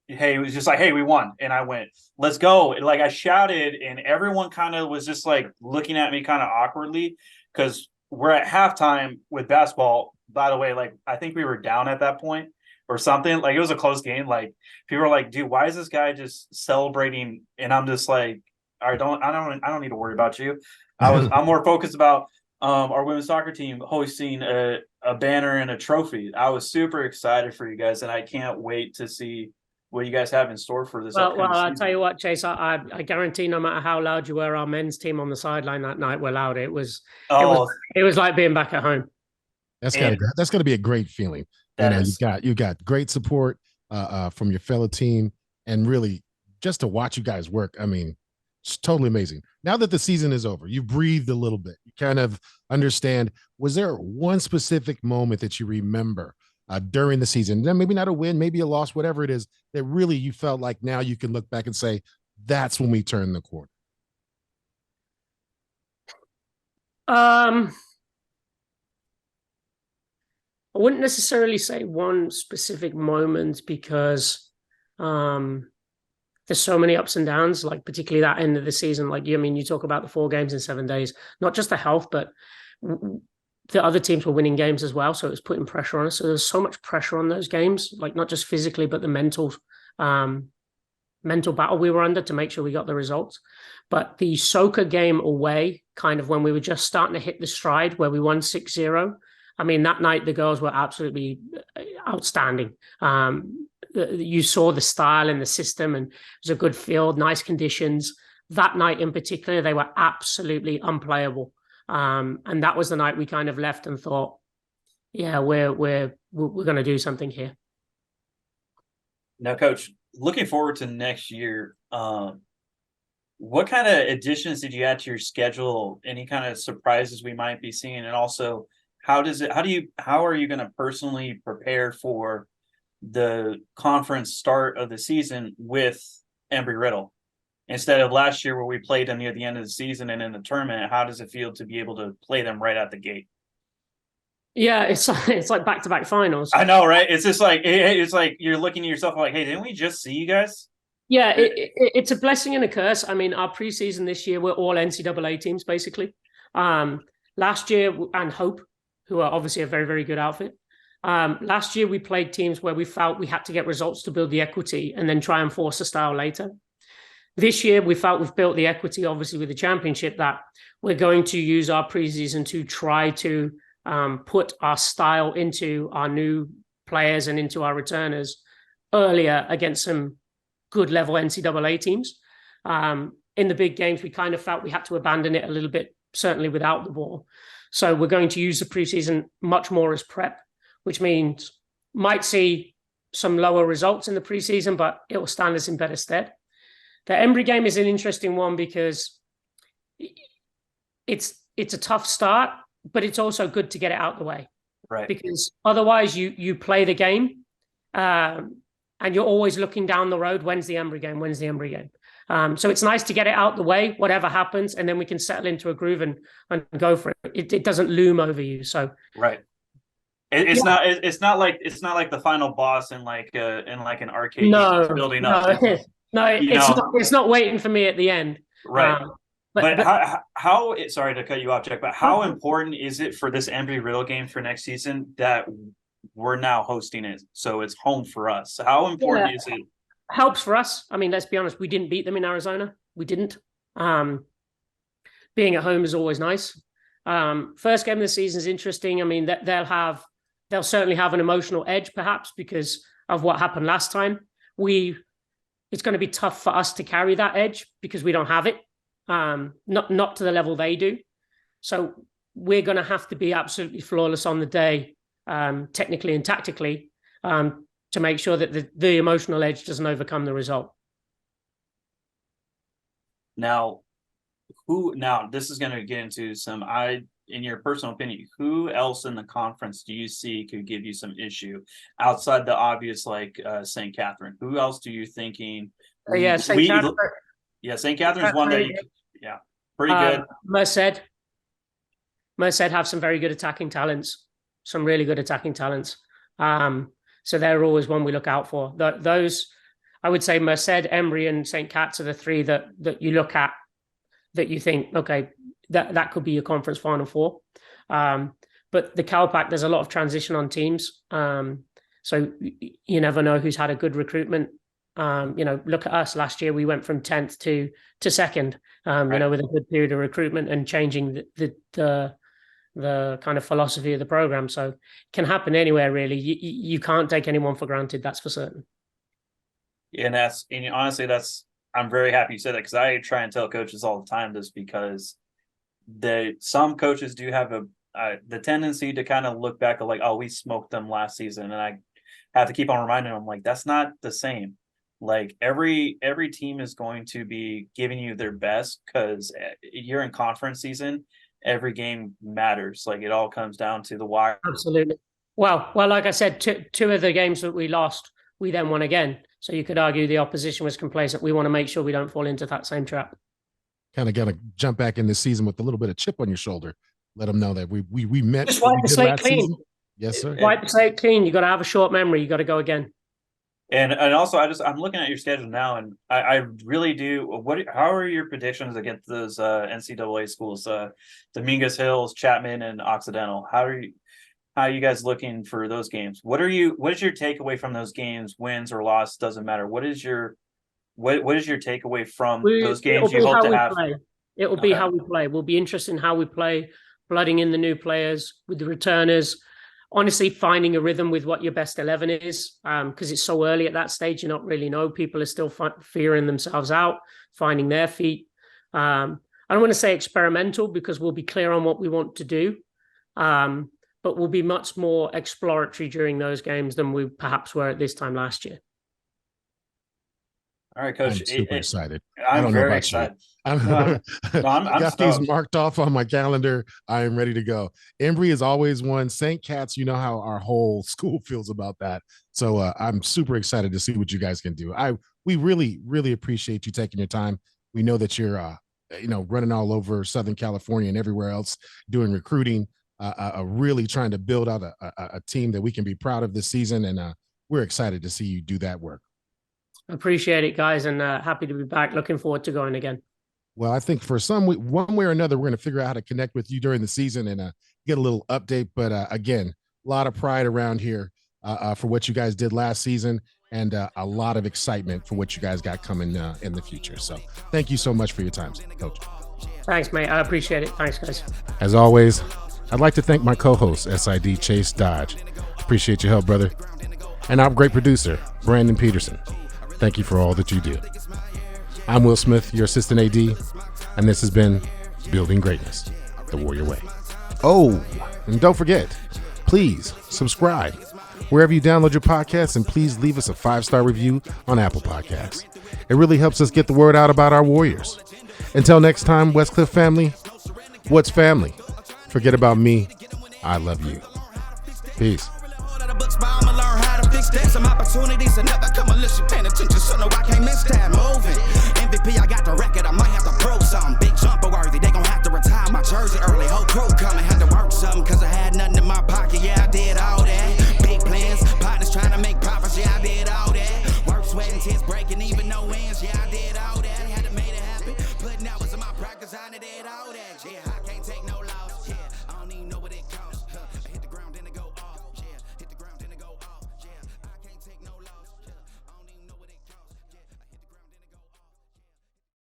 Hey, it was just like, hey, we won. And I went, let's go. And like I shouted, and everyone kind of was just like looking at me kind of awkwardly, because we're at halftime with basketball. By the way, like I think we were down at that point or something. Like it was a close game. Like people were like, dude, why is this guy just celebrating? And I'm just like, I don't need to worry about you. I'm more focused about our women's soccer team hosting a banner and a trophy. I was super excited for you guys, and I can't wait to see what you guys have in store for this. Well, I'll tell you what, Chase, I guarantee no matter how loud you were, our men's team on the sideline that night were loud. It was like being back at home. That's gotta be a great feeling. You got great support from your fellow team, and really just to watch you guys work. I mean, it's totally amazing. Now that the season is over, you breathed a little bit. You kind of understand. Was there one specific moment that you remember during the season, then maybe not a win, maybe a loss, whatever it is, that really you felt like now you can look back and say, that's when we turned the corner? I wouldn't necessarily say one specific moment, because there's so many ups and downs, like particularly that end of the season. Like, you talk about the 4 games in 7 days, not just the health, but the other teams were winning games as well. So it was putting pressure on us. So there's so much pressure on those games, like not just physically, but the mental battle we were under to make sure we got the results. But the Soka game away, kind of when we were just starting to hit the stride where we won 6-0. I mean, that night, the girls were absolutely outstanding. You saw the style and the system, and it was a good field, nice conditions. That night in particular, they were absolutely unplayable. And that was the night we kind of left and thought, yeah, we're going to do something here. Now, Coach, looking forward to next year, what kind of additions did you add to your schedule? Any kind of surprises we might be seeing? And also, how are you going to personally prepare for the conference start of the season with Embry-Riddle? Instead of last year where we played them near the end of the season and in the tournament, how does it feel to be able to play them right out the gate? Yeah, it's like back-to-back finals. I know, right? It's just like it's like you're looking at yourself like, hey, didn't we just see you guys? Yeah, it's a blessing and a curse. I mean, our preseason this year, we're all NCAA teams, basically. Last year, and Hope, who are obviously a very, very good outfit. Last year, we played teams where we felt we had to get results to build the equity and then try and force a style later. This year, we felt we've built the equity, obviously, with the championship, that we're going to use our preseason to try to put our style into our new players and into our returners earlier against some good level NCAA teams. In the big games, we kind of felt we had to abandon it a little bit, certainly without the ball. So we're going to use the preseason much more as prep, which means might see some lower results in the preseason, but it will stand us in better stead. The Embry game is an interesting one because it's a tough start, but it's also good to get it out the way. Right. Because otherwise you play the game and and you're always looking down the road. When's the Embry game? When's the Embry game? So it's nice to get it out the way, whatever happens, and then we can settle into a groove and go for it. It doesn't loom over you. So right. It's not like the final boss in like an arcade building up. It's not waiting for me at the end. Right. But how sorry to cut you off, Jack, but how important is it for this Embry Riddle game for next season that we're now hosting it, so it's home for us? How important is it? Helps for us. I mean, let's be honest, we didn't beat them in Arizona. We didn't. Being at home is always nice. First game of the season is interesting. I mean, they'll certainly have an emotional edge, perhaps, because of what happened last time. It's going to be tough for us to carry that edge because we don't have it. Not to the level they do. So we're going to have to be absolutely flawless on the day, technically and tactically, to make sure that the emotional edge doesn't overcome the result. Now, this is going to get into some, in your personal opinion, who else in the conference do you see could give you some issue outside the obvious, like St. Catherine? Who else do you thinking? St. Catherine. Yeah, St. Catherine's one that pretty good. Merced have some very good attacking talents, some really good attacking talents. So they're always one we look out for. Those, I would say, Merced, Embry, and St. Cat's are the three that you look at that you think, okay, that could be your conference Final Four. But the Cal Pac, there's a lot of transition on teams. So you never know who's had a good recruitment. Look at us. Last year we went from 10th to 2nd, right. With a good period of recruitment and changing the kind of philosophy of the program. So it can happen anywhere, really. You can't take anyone for granted, that's for certain. Yeah, and honestly, I'm very happy you said that, because I try and tell coaches all the time this, because some coaches do have the tendency to kind of look back at like, oh, we smoked them last season, and I have to keep on reminding them, like, that's not the same. Like every team is going to be giving you their best, because you're in conference season. Every game matters. Like, it all comes down to the wire. Absolutely. Well, like I said, two of the games that we lost, we then won again. So you could argue the opposition was complacent. We want to make sure we don't fall into that same trap. Kind of got to jump back in this season with a little bit of chip on your shoulder. Let them know that we met. Just wipe the slate clean. Season. Yes, sir. Wipe the slate clean. You got to have a short memory. You got to go again. And also, I'm looking at your schedule now, and I really do. How are your predictions against those NCAA schools? Dominguez Hills, Chapman, and Occidental. How are you guys looking for those games? What is your takeaway from those games? Wins or loss doesn't matter. What is your takeaway from those games you hope to have? It will be how we play. We'll be interested in how we play, blooding in the new players with the returners. Honestly, finding a rhythm with what your best 11 is, because it's so early at that stage, you don't really know. People are still figuring themselves out, finding their feet. I don't want to say experimental, because we'll be clear on what we want to do, but we'll be much more exploratory during those games than we perhaps were at this time last year. All right, Coach. I'm super excited. I'm very excited. I got these marked off on my calendar. I am ready to go. Embry is always one. St. Cat's, you know how our whole school feels about that. So I'm super excited to see what you guys can do. We really, really appreciate you taking your time. We know that you're, running all over Southern California and everywhere else doing recruiting, really trying to build out a team that we can be proud of this season. And we're excited to see you do that work. Appreciate it, guys, and happy to be back. Looking forward to going again. Well, I think for one way or another, we're going to figure out how to connect with you during the season and get a little update. But again, a lot of pride around here for what you guys did last season, and a lot of excitement for what you guys got coming in the future. So thank you so much for your time, Coach. Thanks, mate. I appreciate it. Thanks, guys. As always, I'd like to thank my co-host, SID Chase Dodge. Appreciate your help, brother. And our great producer, Brandon Peterson. Thank you for all that you do. I'm Will Smith, your assistant AD, and this has been Building Greatness, the Warrior Way. Oh, and don't forget, please subscribe wherever you download your podcasts, and please leave us a 5-star review on Apple Podcasts. It really helps us get the word out about our Warriors. Until next time, Westcliff family, what's family? Forget about me. I love you. Peace. Opportunities are never come unless you paying attention, so no, I can't miss that moving. MVP, I got the record, I might have to prove something. Big jumper worthy, they gon'